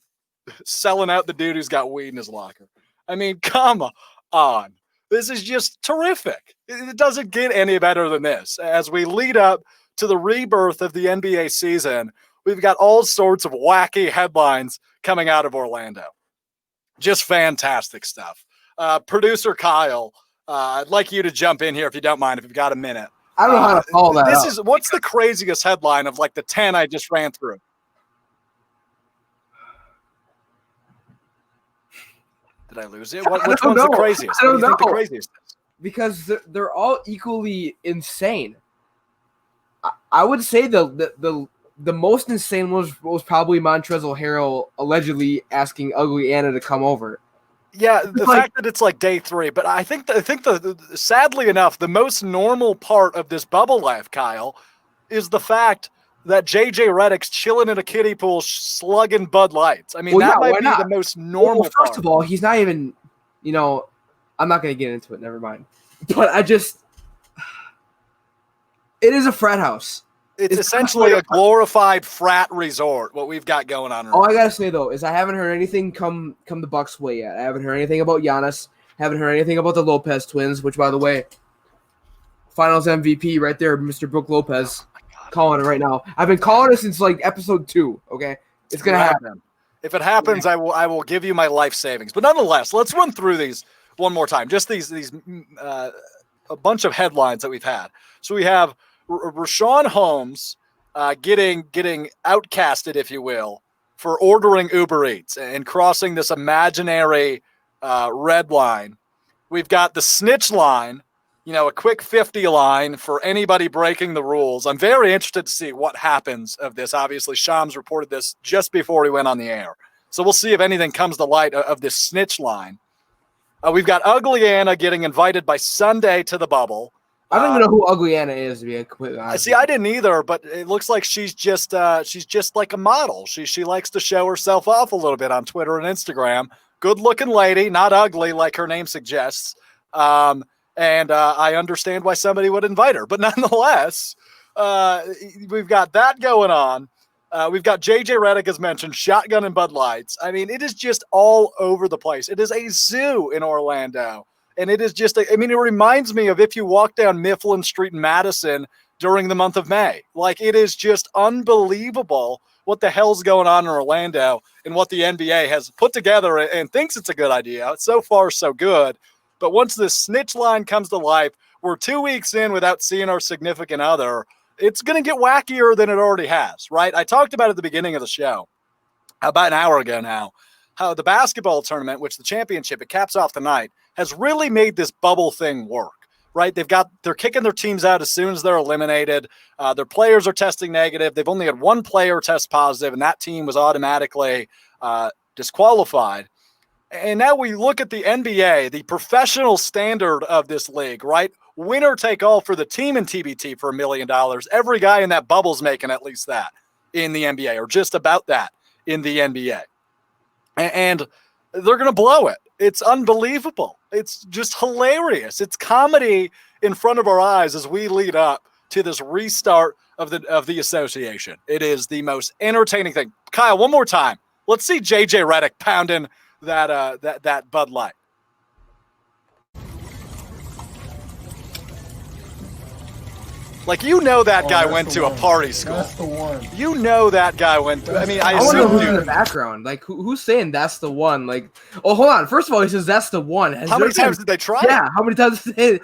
selling out the dude who's got weed in his locker. I mean, come on. This is just terrific. It doesn't get any better than this. As we lead up to the rebirth of the NBA season, we've got all sorts of wacky headlines coming out of Orlando. Just fantastic stuff. Producer Kyle, I'd like you to jump in here if you don't mind, if you've got a minute. I don't know how to follow that. What's the craziest headline of like the 10 I just ran through? Did I lose it? Which one's the craziest? I don't know. Think the craziest is? Because they're all equally insane. I would say the most insane was probably Montrezl Harrell allegedly asking Ugly Anna to come over. Yeah, the fact that it's like day 3, but I think sadly enough, the most normal part of this bubble life, Kyle, is the fact that J.J. Redick's chilling in a kiddie pool slugging Bud Lights. I mean, that might be the most normal part. First of all, he's not even, I'm not going to get into it. Never mind. But it is a frat house. It's essentially a glorified frat resort, what we've got going on. All I got to say, though, is I haven't heard anything come the Bucks' way yet. I haven't heard anything about Giannis. Haven't heard anything about the Lopez twins, which, by the way, Finals MVP right there, Mr. Brook Lopez. Calling it right now. I've been calling it since like episode 2. Okay, it's gonna happen. If it happens, I will give you my life savings. But nonetheless, let's run through these one more time. Just these a bunch of headlines that we've had. So we have Rashawn Holmes getting outcasted, if you will, for ordering Uber Eats and crossing this imaginary red line. We've got the snitch line. A quick 50 line for anybody breaking the rules. I'm very interested to see what happens of this. Obviously, Shams reported this just before he went on the air. So we'll see if anything comes to light of this snitch line. We've got Ugly Anna getting invited by Sunday to the bubble. I don't even know who Ugly Anna is, to be completely honest. See, I didn't either, but it looks like she's just like a model. She likes to show herself off a little bit on Twitter and Instagram. Good-looking lady, not ugly like her name suggests. And I understand why somebody would invite her. But nonetheless, we've got that going on. We've got JJ Redick, as mentioned, Shotgun and Bud Lights. I mean, it is just all over the place. It is a zoo in Orlando. And it is just, it reminds me of if you walk down Mifflin Street in Madison during the month of May. Like, it is just unbelievable what the hell's going on in Orlando and what the NBA has put together and thinks it's a good idea. So far, so good. But once this snitch line comes to life, we're 2 weeks in without seeing our significant other. It's going to get wackier than it already has, right? I talked about at the beginning of the show, about an hour ago now, how the basketball tournament, which the championship, it caps off tonight, has really made this bubble thing work, right? They're kicking their teams out as soon as they're eliminated. Their players are testing negative. They've only had one player test positive, and that team was automatically disqualified. And now we look at the NBA, the professional standard of this league, right? Winner take all for the team in TBT for $1 million. Every guy in that bubble's making at least that in the NBA, or just about that in the NBA. And they're going to blow it. It's unbelievable. It's just hilarious. It's comedy in front of our eyes as we lead up to this restart of the association. It is the most entertaining thing. Kyle, one more time. Let's see JJ Redick pounding that Bud Light. Like, that guy went to a party school. That's the one. That guy went to, I wonder assume who's in the background. Like, who's saying that's the one? Like, oh, hold on. First of all, he says that's the one. How many times did they try? Yeah, how many times did they?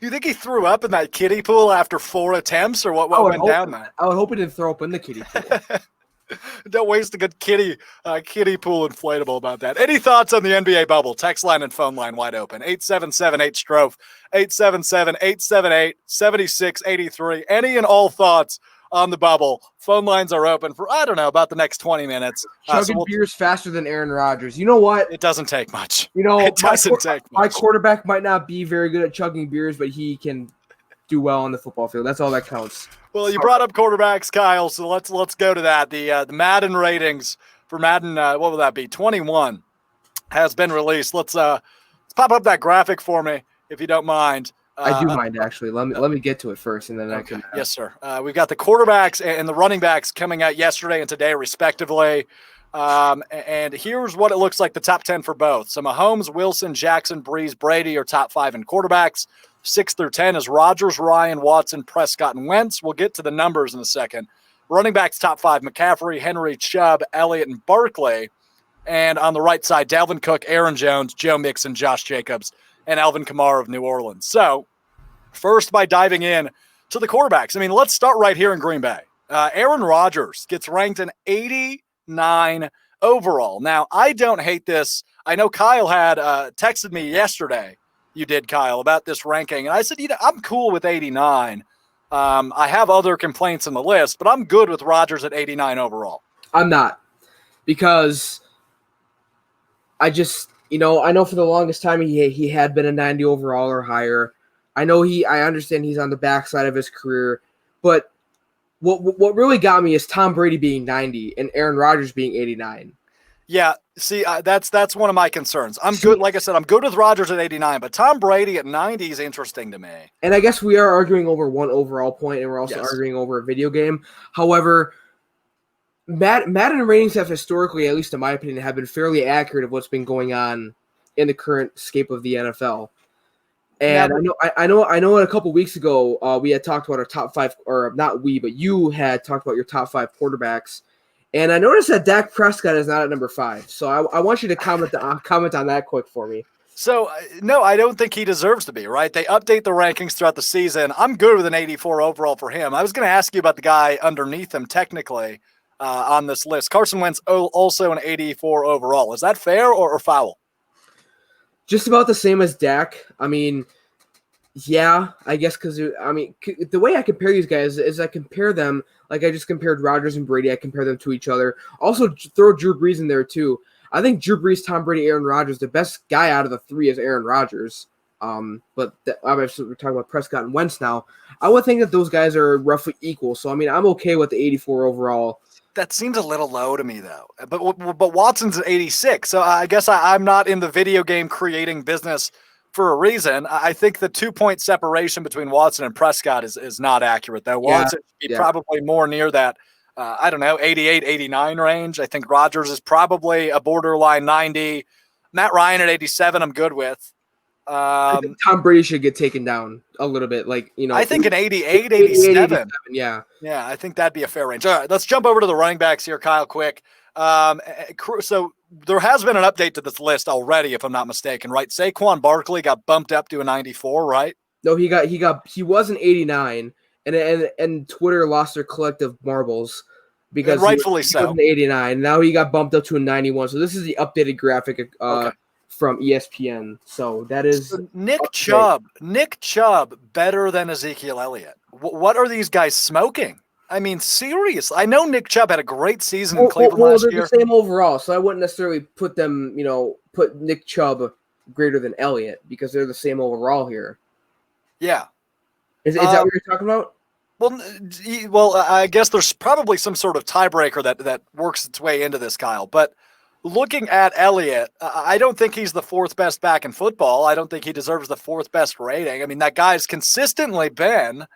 You think he threw up in that kiddie pool after 4 attempts, or what went down there? I would hope he didn't throw up in the kiddie pool. Don't waste a good kiddie pool inflatable about that. Any thoughts on the NBA bubble? Text line and phone line wide open. 877-8-STROPH, 877-878-7683. Any and all thoughts on the bubble? Phone lines are open for, about the next 20 minutes. Chugging beers faster than Aaron Rodgers. You know what? It doesn't take much. It doesn't take much. My quarterback might not be very good at chugging beers, but he can do well on the football field. That's all that counts. Well, you brought up quarterbacks, Kyle, so let's go to that. The Madden ratings for Madden, what will that be? 21 has been released. Let's pop up that graphic for me, if you don't mind. I do mind, actually. Let me get to it first, and then I can. Yes, sir. We've got the quarterbacks and the running backs coming out yesterday and today, respectively. And here's what it looks like, the top 10 for both. So Mahomes, Wilson, Jackson, Breeze, Brady are top 5 in quarterbacks. 6 through 10 is Rodgers, Ryan, Watson, Prescott, and Wentz. We'll get to the numbers in a second. Running backs top 5, McCaffrey, Henry, Chubb, Elliott, and Barkley. And on the right side, Dalvin Cook, Aaron Jones, Joe Mixon, Josh Jacobs, and Alvin Kamara of New Orleans. So first, by diving in to the quarterbacks, let's start right here in Green Bay. Aaron Rodgers gets ranked an 89 overall. Now, I don't hate this. I know Kyle had texted me yesterday. You did, Kyle, about this ranking. And I said, I'm cool with 89. I have other complaints on the list, but I'm good with Rodgers at 89 overall. I'm not, because I just, I know for the longest time he had been a 90 overall or higher. I understand he's on the backside of his career, but what really got me is Tom Brady being 90 and Aaron Rodgers being 89. Yeah, see, that's one of my concerns. I'm good. Like I said, I'm good with Rodgers at 89, but Tom Brady at 90 is interesting to me. And I guess we are arguing over one overall point, and we're also arguing over a video game. However, Madden ratings have historically, at least in my opinion, have been fairly accurate of what's been going on in the current scape of the NFL. And I know. A couple weeks ago, we had talked about our top 5, or not we, but you had talked about your top 5 quarterbacks. And I noticed that Dak Prescott is not at number 5. So I want you to comment on that quick for me. So, no, I don't think he deserves to be, right? They update the rankings throughout the season. I'm good with an 84 overall for him. I was going to ask you about the guy underneath him technically on this list. Carson Wentz also an 84 overall. Is that fair or foul? Just about the same as Dak. Yeah, I guess because, the way I compare these guys is I compare them like I just compared Rodgers and Brady. I compare them to each other. Also, throw Drew Brees in there, too. I think Drew Brees, Tom Brady, Aaron Rodgers, the best guy out of the three is Aaron Rodgers. But obviously we're talking about Prescott and Wentz now. I would think that those guys are roughly equal. So, I mean, I'm okay with the 84 overall. That seems a little low to me, though. But Watson's at 86. So I guess I'm not in the video game creating business for a reason. I think the 2-point separation between Watson and Prescott is not accurate, though. Watson should be probably more near that, 88, 89 range. I think Rodgers is probably a borderline 90. Matt Ryan at 87, I'm good with. I think Tom Brady should get taken down a little bit. I think an 88, 87. Yeah. Yeah, I think that'd be a fair range. All right, let's jump over to the running backs here, Kyle, quick. So there has been an update to this list already, if I'm not mistaken, right? Saquon Barkley got bumped up to a 94, right? No, he was an 89, and Twitter lost their collective marbles because and rightfully he was an 89. Now he got bumped up to a 91. So this is the updated graphic from ESPN. So that is Nick Chubb. Nick Chubb better than Ezekiel Elliott. What are these guys smoking? I mean, seriously. I know Nick Chubb had a great season in Cleveland last year. They're the same overall, so I wouldn't necessarily put them, put Nick Chubb greater than Elliott because they're the same overall here. Yeah. Is that what you're talking about? Well, I guess there's probably some sort of tiebreaker that works its way into this, Kyle. But looking at Elliott, I don't think he's the fourth best back in football. I don't think he deserves the fourth best rating. I mean, that guy's consistently been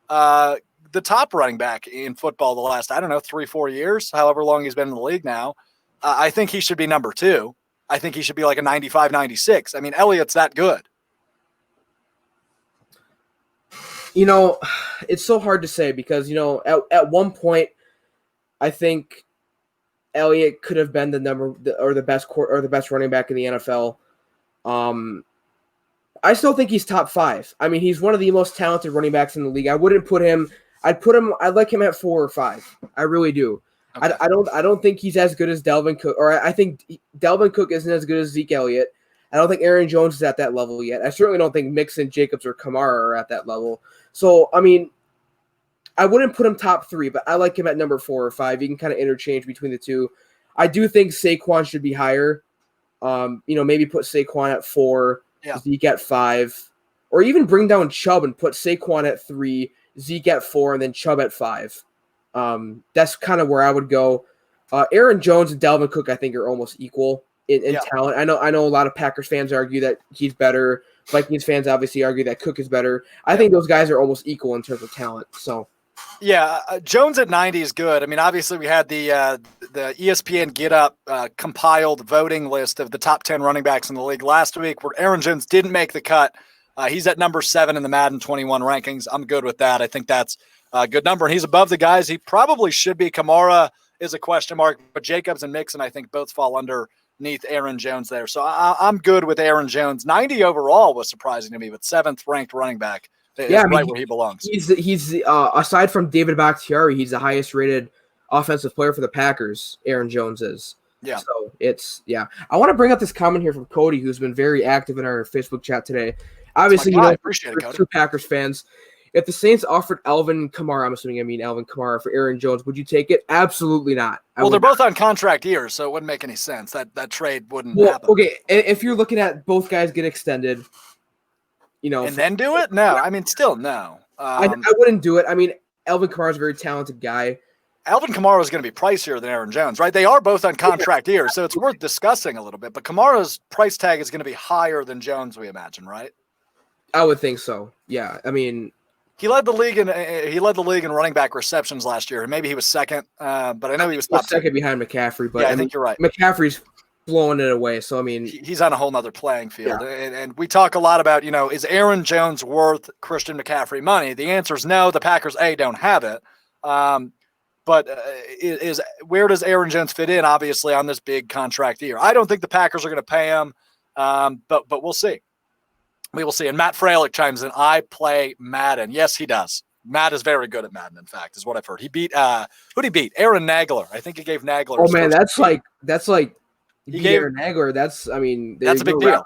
the top running back in football the last, 3-4 years, however long he's been in the league now. I think he should be number 2. I think he should be like a 95, 96. I mean, Elliott's that good. It's so hard to say because, at one point, I think Elliott could have been the best running back in the NFL. I still think he's top 5. I mean, he's one of the most talented running backs in the league. I wouldn't put him. I'd like him at 4 or 5. I really do. Okay. I don't think he's as good as Dalvin Cook, or I think Dalvin Cook isn't as good as Zeke Elliott. I don't think Aaron Jones is at that level yet. I certainly don't think Mixon, Jacobs, or Kamara are at that level. So, I mean, I wouldn't put him top 3, but I like him at number 4 or 5. You can kind of interchange between the two. I do think Saquon should be higher. Maybe put Saquon at 4, Zeke at 5, or even bring down Chubb and put Saquon at 3, Zeke at 4, and then Chubb at 5. That's kind of where I would go. Aaron Jones and Dalvin Cook, I think, are almost equal in talent. I know a lot of Packers fans argue that he's better. Vikings fans obviously argue that Cook is better. I think those guys are almost equal in terms of talent. So, Jones at 90 is good. I mean, obviously we had the ESPN Get Up compiled voting list of the top 10 running backs in the league last week, where Aaron Jones didn't make the cut. He's at number 7 in the Madden 21 rankings. I'm good with that. I think that's a good number, and he's above the guys he probably should be. Kamara is a question mark, but Jacobs and Mixon, I think, both fall underneath Aaron Jones there. So I'm good with Aaron Jones. 90 overall was surprising to me, but 7th ranked running back is right where he belongs. He's aside from David Bakhtiari, he's the highest rated offensive player for the Packers. Aaron Jones is. Yeah. So I want to bring up this comment here from Cody, who's been very active in our Facebook chat today. Obviously, I appreciate it, Cody. True Packers fans. If the Saints offered Alvin Kamara, Alvin Kamara for Aaron Jones, would you take it? Absolutely not. Well, they're both on contract years, so it wouldn't make any sense. That trade wouldn't happen. Okay, if you're looking at both guys get extended, and then do it? No, I mean, still no. I wouldn't do it. I mean, Alvin Kamara is a very talented guy. Alvin Kamara is going to be pricier than Aaron Jones, right? They are both on contract years, so it's worth discussing a little bit. But Kamara's price tag is going to be higher than Jones, we imagine, right? I would think so. Yeah, I mean, he led the league in running back receptions last year. Maybe he was second, but I know he was top second behind McCaffrey. But I think you're right. McCaffrey's blowing it away. So I mean, he's on a whole nother playing field. Yeah. And we talk a lot about, is Aaron Jones worth Christian McCaffrey money? The answer is no. The Packers don't have it. But where does Aaron Jones fit in? Obviously, on this big contract year, I don't think the Packers are going to pay him. But we'll see. We will see. And Matt Fralick chimes in. I play Madden. Yes, he does. Matt is very good at Madden, in fact, is what I've heard. He beat who'd he beat? Aaron Nagler. I think he gave Nagler. Oh man, that's like he gave Aaron Nagler. That's a big deal.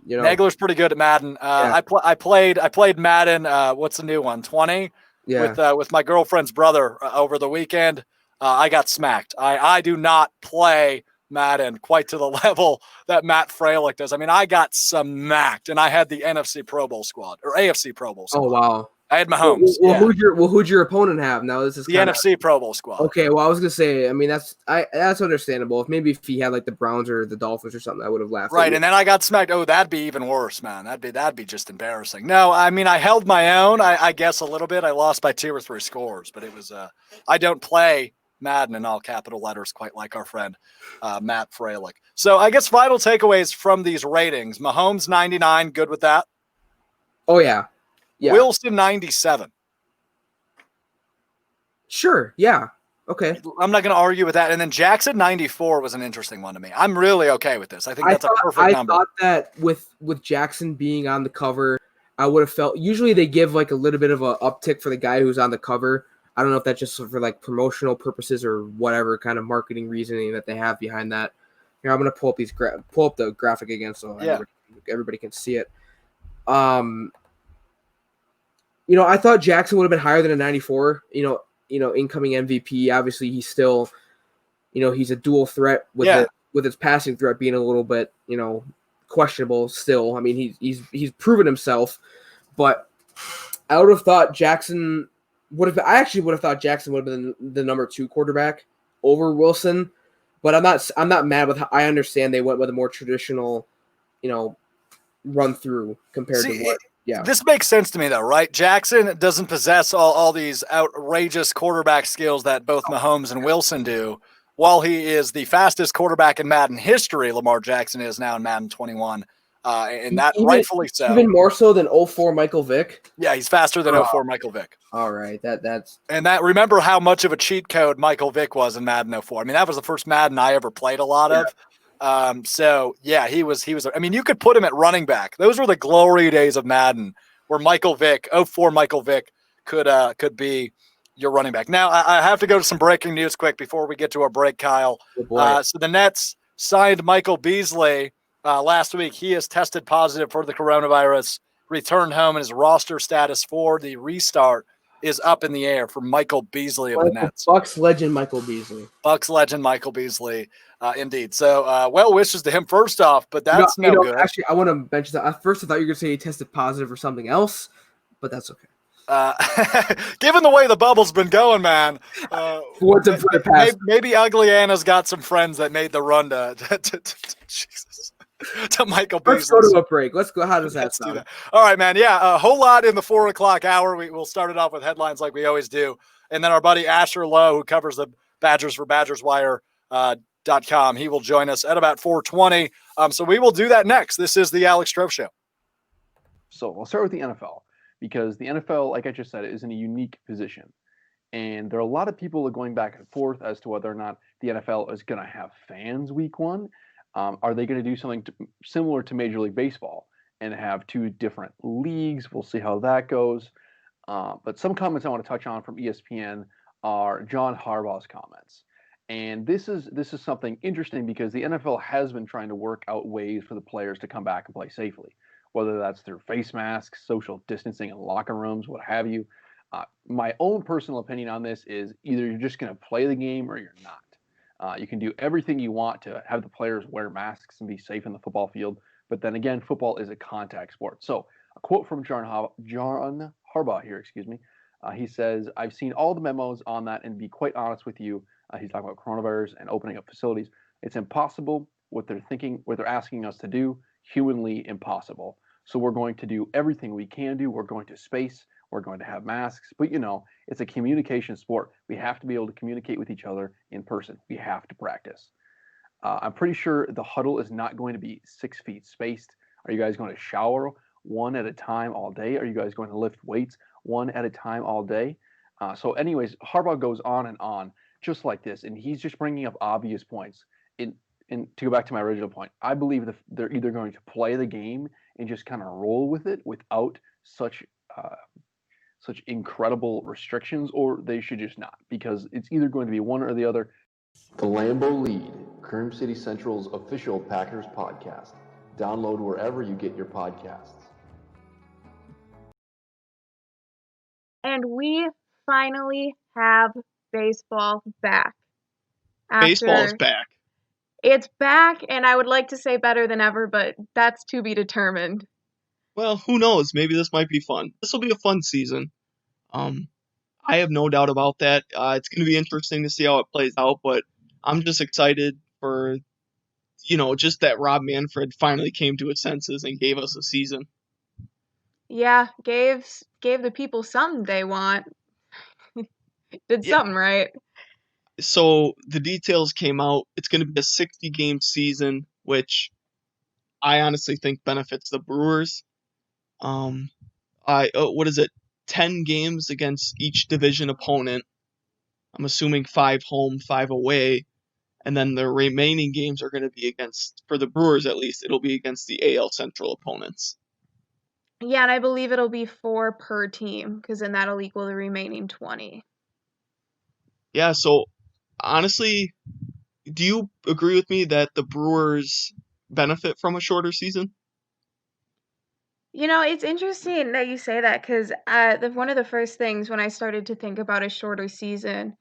Nagler's pretty good at Madden. I played Madden. What's the new one? 20. Yeah. With my girlfriend's brother over the weekend. I got smacked. I do not play Madden quite to the level that Matt Freilich does. I mean, I got smacked, and I had the NFC Pro Bowl squad or AFC Pro Bowl squad. Oh wow! I had Mahomes. Who'd your opponent have? Now this is the NFC Pro Bowl squad. Okay, well I was gonna say, I mean that's understandable. If he had like the Browns or the Dolphins or something, I would have laughed. Right, and then I got smacked. Oh, that'd be even worse, man. That'd be just embarrassing. No, I mean I held my own. I guess a little bit. I lost by 2 or 3 scores, but it was. I don't play Madden in all capital letters quite like our friend Matt Freilich. So I guess final takeaways from these ratings: Mahomes 99, good with that. Oh yeah. Wilson 97. Sure. Yeah. Okay. I'm not going to argue with that. And then Jackson 94 was an interesting one to me. I'm really okay with this. I think that's a perfect number. I thought that with Jackson being on the cover, I would have felt. Usually they give like a little bit of a uptick for the guy who's on the cover. I don't know if that's just for like promotional purposes or whatever kind of marketing reasoning that they have behind that. Here, I'm going to pull up the graphic again so everybody can see it. I thought Jackson would have been higher than a 94. Incoming MVP. Obviously, he's still, he's a dual threat with his passing threat being a little bit, questionable still. I mean, he's proven himself, but I would have thought Jackson would have. I actually would have thought Jackson would have been the number 2 quarterback over Wilson, but I'm not mad with how I understand they went with a more traditional, run through compared to what. Yeah. This makes sense to me, though, right? Jackson doesn't possess all these outrageous quarterback skills that both Mahomes and Wilson do. While he is the fastest quarterback in Madden history, Lamar Jackson is now in Madden 21, and that rightfully so. Even more so than 04 Michael Vick? Yeah, he's faster than 04 Michael Vick. All right, that's and that. Remember how much of a cheat code Michael Vick was in Madden 04. I mean, that was the first Madden I ever played a lot of. So yeah, he was. I mean, you could put him at running back. Those were the glory days of Madden, where Michael Vick, 04 Michael Vick, could be your running back. Now I have to go to some breaking news quick before we get to our break, Kyle. So the Nets signed Michael Beasley last week. He has tested positive for the coronavirus, returned home, and his roster status for the restart is up in the air for Michael Beasley of the Nets. Bucks legend Michael Beasley. Indeed. So well wishes to him first off, but that's no good. Actually, I want to mention that. At first, I thought you were going to say he tested positive for something else, but that's okay. Given the way the bubble's been going, man, maybe Ugly Anna's got some friends that made the run to Jesus. To Michael Beasley. Let's go to a break. Let's go. How does that sound? All right, man. Yeah, a whole lot in the 4 o'clock hour. We'll start it off with headlines like we always do. And then our buddy Asher Lowe, who covers the Badgers for BadgersWire.com, he will join us at about 4:20. So we will do that next. This is the Alex Strouf Show. So we'll start with the NFL because the NFL, like I just said, is in a unique position. And there are a lot of people going back and forth as to whether or not the NFL is going to have fans week 1. Are they going to do something similar to Major League Baseball and have 2 different leagues? We'll see how that goes. But some comments I want to touch on from ESPN are John Harbaugh's comments. And this is something interesting because the NFL has been trying to work out ways for the players to come back and play safely, whether that's through face masks, social distancing in locker rooms, what have you. My own personal opinion on this is either you're just going to play the game or you're not. You can do everything you want to have the players wear masks and be safe in the football field. But then again, football is a contact sport. So a quote from John Harbaugh here, he says, "I've seen all the memos on that and to be quite honest with you," he's talking about coronavirus and opening up facilities. "It's impossible what they're asking us to do, humanly impossible. So we're going to do everything we can do. We're going to space. We're going to have masks, but it's a communication sport. We have to be able to communicate with each other in person. We have to practice. I'm pretty sure the huddle is not going to be 6 feet spaced. Are you guys going to shower one at a time all day? Are you guys going to lift weights one at a time all day?" So anyways, Harbaugh goes on just like this, and he's just bringing up obvious points. And to go back to my original point, I believe that they're either going to play the game and just kind of roll with it without such incredible restrictions, or they should just not, because it's either going to be one or the other. The Lambeau Lead, Cream City Central's official Packers podcast. Download wherever you get your podcasts. And we finally have baseball back. Baseball's back. It's back, and I would like to say better than ever, but that's to be determined. Well, who knows? Maybe this might be fun. This will be a fun season. I have no doubt about that. It's going to be interesting to see how it plays out, but I'm just excited for, just that Rob Manfred finally came to his senses and gave us a season. Yeah, gave the people something they want. Did something right. So the details came out. It's going to be a 60-game season, which I honestly think benefits the Brewers. What is it? 10 games against each division opponent. I'm assuming 5 home, 5 away. And then the remaining games are going to be against, for the Brewers at least, it'll be against the AL Central opponents. Yeah, and I believe it'll be 4 per team, because then that'll equal the remaining 20. Yeah, so honestly, do you agree with me that the Brewers benefit from a shorter season? It's interesting that you say that, because one of the first things when I started to think about a shorter season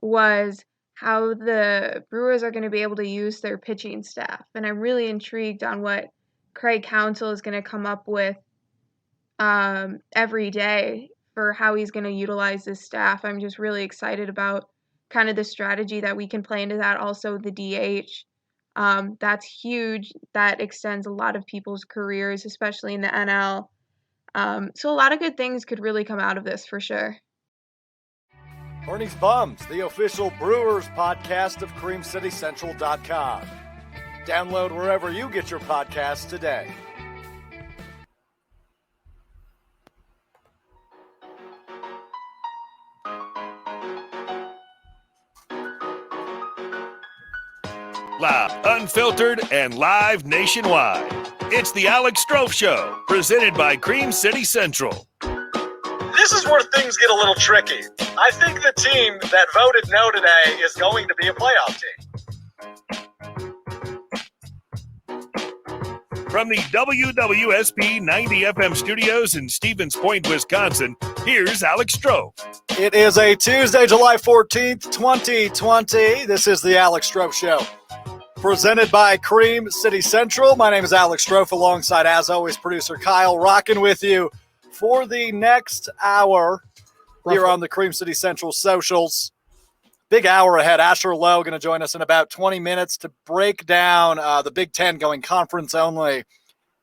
was how the Brewers are going to be able to use their pitching staff. And I'm really intrigued on what Craig Counsell is going to come up with every day for how he's going to utilize this staff. I'm just really excited about kind of the strategy that we can play into that. Also, the DH. That's huge. That extends a lot of people's careers, especially in the NL. So a lot of good things could really come out of this for sure. Bernie's Bums, the official Brewers podcast of CreamCityCentral.com. Download wherever you get your podcasts today. Live, unfiltered, and live nationwide. It's the Alex Strouf Show, presented by Cream City Central. This is where things get a little tricky. I think the team that voted no today is going to be a playoff team. From the WWSP 90 FM studios in Stevens Point, Wisconsin, here's Alex Strouf. It is a Tuesday, July 14th, 2020. This is the Alex Strouf Show, presented by Cream City Central. My name is Alex Strouf, alongside, as always, producer Kyle, rocking with you for the next hour here on the Cream City Central socials. Big hour ahead. Asher Lowe going to join us in about 20 minutes to break down the Big Ten going conference only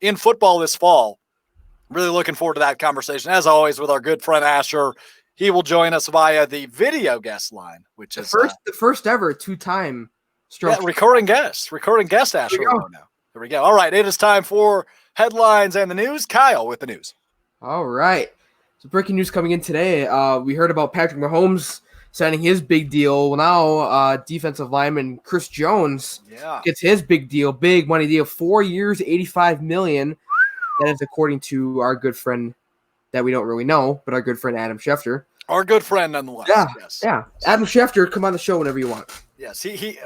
in football this fall. Really looking forward to that conversation, as always, with our good friend Asher. He will join us via the video guest line, which is the first ever two-time Stroke. Yeah, recurring guest Asher Lowe now. There we go. All right, it is time for headlines and the news. Kyle with the news. All right. So breaking news coming in today. We heard about Patrick Mahomes signing his big deal. Well, now defensive lineman Chris Jones gets his big deal, big money deal, 4 years, $85 million. That is according to our good friend that we don't really know, but our good friend Adam Schefter. Our good friend, nonetheless. Yeah. Adam Schefter, come on the show whenever you want. Yes,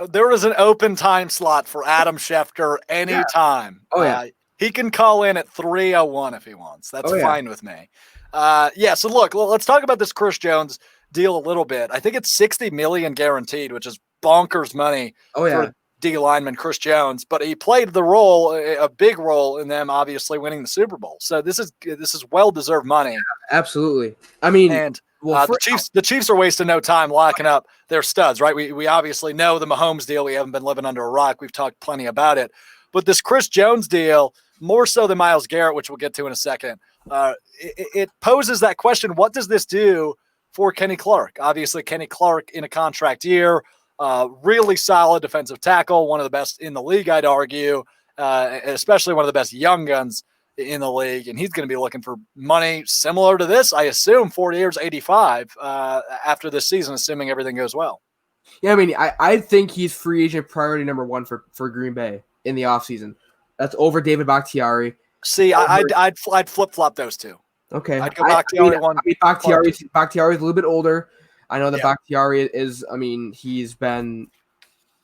there is an open time slot for Adam Schefter anytime. Oh, yeah. He can call in at 3:01 if he wants. That's fine with me. So look, let's talk about this Chris Jones deal a little bit. I think it's $60 million guaranteed, which is bonkers money for D lineman Chris Jones. But he played the role, a big role in them obviously winning the Super Bowl. So this is well-deserved money. Yeah, absolutely. I mean, the Chiefs are wasting no time locking up their studs, right? We obviously know the Mahomes deal. We haven't been living under a rock. We've talked plenty about it. But this Chris Jones deal, more so than Myles Garrett, which we'll get to in a second, it poses that question, what does this do for Kenny Clark? Obviously, Kenny Clark in a contract year, really solid defensive tackle, one of the best in the league, I'd argue, especially one of the best young guns in the league, and he's going to be looking for money similar to this, I assume, 4 years, 85 after this season, assuming everything goes well. Yeah, I mean, I think he's free agent priority number one for Green Bay in the offseason. That's over David Bakhtiari. See, I'd flip-flop those two. Okay. I'd go Bakhtiari one. Bakhtiari's a little bit older. I know that Bakhtiari is, he's been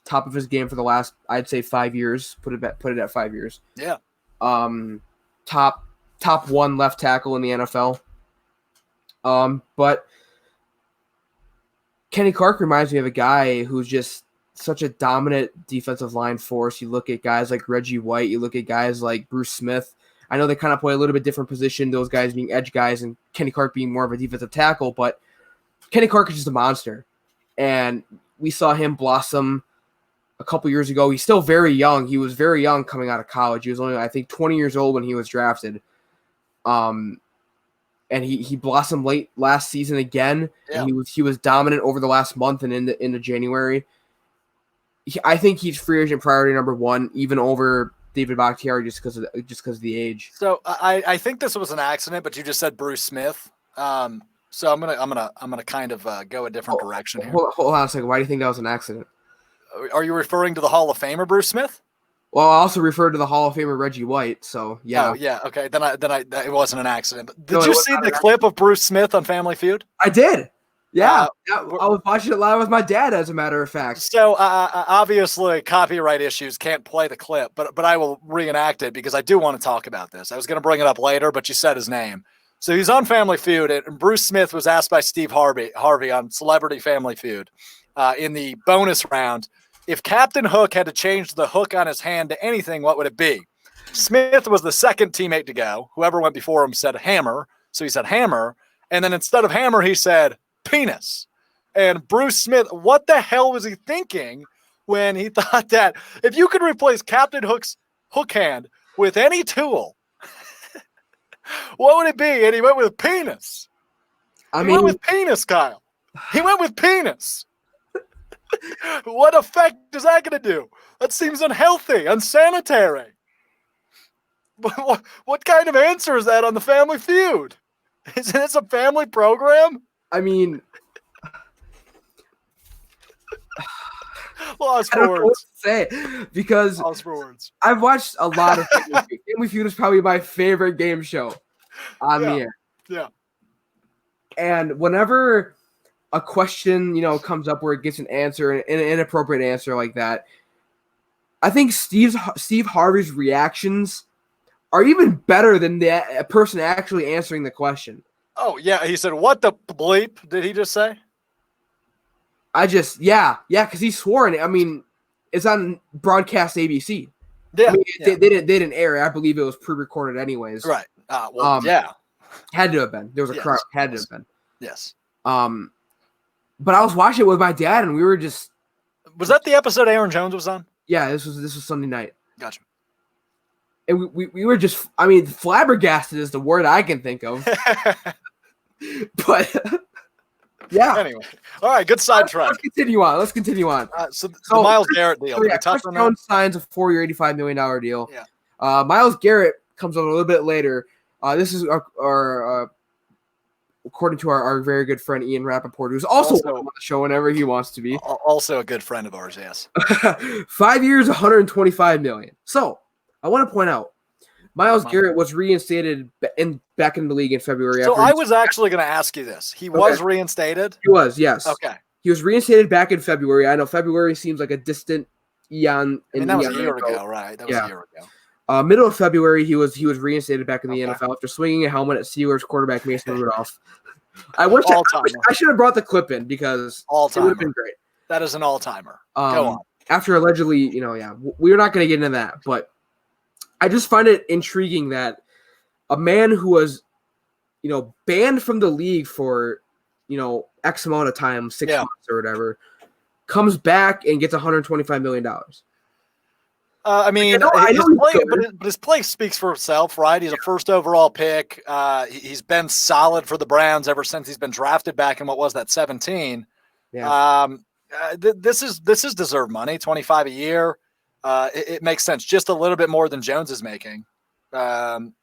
top of his game for the last, I'd say, 5 years. Put it at 5 years. Yeah. Top one left tackle in the NFL. But Kenny Clark reminds me of a guy who's just such a dominant defensive line force. You look at guys like Reggie White. You look at guys like Bruce Smith. I know they kind of play a little bit different position, those guys being edge guys and Kenny Clark being more of a defensive tackle, but Kenny Clark is just a monster. And we saw him blossom a couple years ago. He's still very young. He was very young coming out of college. He was only, I think, 20 years old when he was drafted. And he blossomed late last season again. Yeah. And he was dominant over the last month and into January. I think he's free agent priority number one, even over David Bakhtiari, just because of the age. So I think this was an accident, but you just said Bruce Smith. So I'm gonna kind of go a different direction here. Hold on a second. Why do you think that was an accident? Are you referring to the Hall of Famer Bruce Smith? Well, I also referred to the Hall of Famer Reggie White. So yeah. Oh yeah. Okay. Then it wasn't an accident. Did you see the clip of Bruce Smith on Family Feud? I did. Yeah, I was watching it live with my dad, as a matter of fact. So obviously, copyright issues can't play the clip, but I will reenact it because I do want to talk about this. I was going to bring it up later, but you said his name. So he's on Family Feud, and Bruce Smith was asked by Steve Harvey on Celebrity Family Feud in the bonus round, if Captain Hook had to change the hook on his hand to anything, what would it be? Smith was the second teammate to go. Whoever went before him said hammer, so he said hammer, and then instead of hammer, he said penis. And Bruce Smith, what the hell was he thinking when he thought that if you could replace Captain Hook's hook hand with any tool, what would it be? And he went with penis. He went with penis, Kyle. He went with penis. What effect is that going to do? That seems unhealthy, unsanitary. What kind of answer is that on the Family Feud? Is this a family program? I mean, lost for words. I don't know what to say because lost for words. I've watched a lot of Family Feud. Family Feud is probably my favorite game show on the air. Yeah. And whenever a question, comes up where it gets an answer, an inappropriate answer like that, I think Steve Harvey's reactions are even better than the person actually answering the question. Oh, yeah. He said, what the bleep did he just say? Because he swore in it. I mean, it's on broadcast ABC. Yeah. They didn't air it. I believe it was pre-recorded anyways. Right. Yeah. Had to have been. There was a crowd. Had to have been. Yes. But I was watching it with my dad, and we were just. Was that the episode Aaron Jones was on? Yeah, this was Sunday night. Gotcha. And we were just, flabbergasted is the word I can think of. But yeah. Anyway, all right, good sidetrack. Let's continue on. So the Myles Garrett deal. Chris Jones signs a 4-year, $85 million deal. Yeah. Myles Garrett comes on a little bit later. This is our according to our very good friend Ian Rappaport, who's also on the show whenever he wants to be. Also a good friend of ours, yes. 5 years, $125 million. So I want to point out, Myles Garrett was reinstated back in the league in February. So I was actually going to ask you this. He was reinstated? He was, yes. Okay. He was reinstated back in February. I know February seems like a distant eon. That was a year ago, right? That was a year ago. Middle of February, he was reinstated back in the NFL after swinging a helmet at Steelers quarterback Mason Rudolph. I should have brought the clip in because it would have been great. That is an all-timer. Go on. After allegedly, we're not going to get into that, but I just find it intriguing that a man who was, banned from the league for, X amount of time, 6 months or whatever, comes back and gets $125 million. His play speaks for itself, right? He's a first overall pick. He's been solid for the Browns ever since he's been drafted back in 17. Yeah. This is deserved money, $25 a year. It makes sense. Just a little bit more than Jones is making,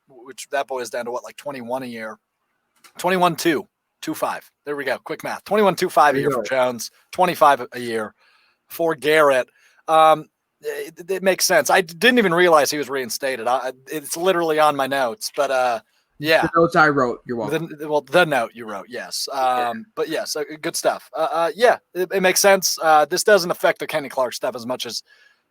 which that boils down to 21 a year, 21.225. There we go. Quick math. 21.25 a year for Jones, 25 a year for Garrett. It makes sense. I didn't even realize he was reinstated. It's literally on my notes, but yeah. The notes I wrote, you're welcome. The note you wrote, yes. But yes, good stuff. It makes sense. This doesn't affect the Kenny Clark stuff as much as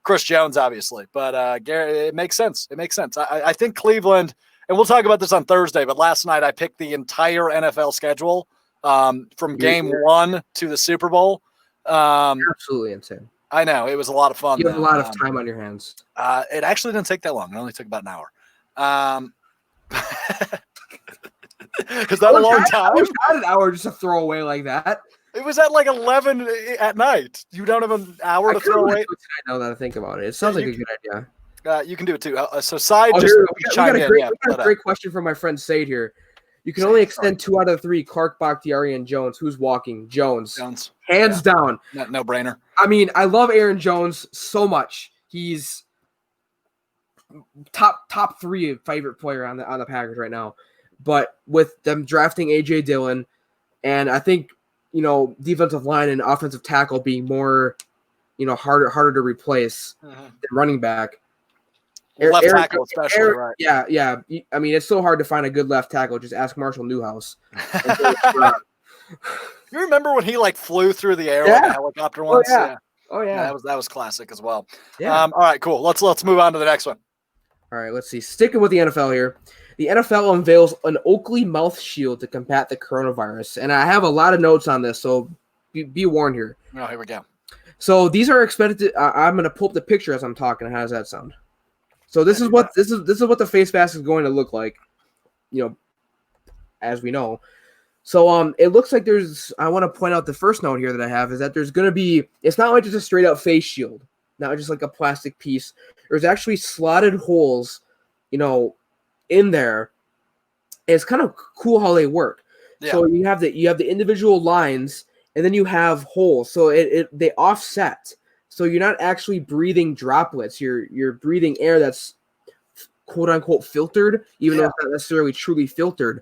Chris Jones, obviously, but Garrett, it makes sense. It makes sense. I think Cleveland, and we'll talk about this on Thursday, but last night I picked the entire NFL schedule from game 1 to the Super Bowl. Absolutely insane. I know. It was a lot of fun. You have a lot of time on your hands. It actually didn't take that long. It only took about an hour. Is that a long time? I wish I had an hour just to throw away like that. It was at like 11 at night. You don't have an hour to throw away? Now that I think about it. It sounds like a good idea. You can do it too. So Side we got a great question from my friend Sade here. You can only extend 2 out of 3. Clark, Bakhtiari, and Jones. Who's walking? Jones. Hands down. No brainer. I mean, I love Aaron Jones so much. He's top 3 favorite player on the Packers right now. But with them drafting AJ Dillon, and I think defensive line and offensive tackle being more harder to replace than running back. Left tackle, especially, right? Yeah. I mean, it's so hard to find a good left tackle. Just ask Marshall Newhouse. You remember when he flew through the air like a helicopter once? Oh yeah. That was classic as well. Yeah. All right, cool. Let's move on to the next one. All right, let's see. Sticking with the NFL here, the NFL unveils an Oakley mouth shield to combat the coronavirus, and I have a lot of notes on this, so be warned here. Oh, here we go. So these are expected to. I'm going to pull up the picture as I'm talking. How does that sound? So this is what the face mask is going to look like, as we know. So it looks like I want to point out the first note here that I have is that there's going to be. It's not like just a straight up face shield, not just like a plastic piece. There's actually slotted holes, in there. It's kind of cool how they work. Yeah. So you have the individual lines, and then you have holes. So they offset. So you're not actually breathing droplets. You're breathing air that's quote unquote filtered, even though it's not necessarily truly filtered.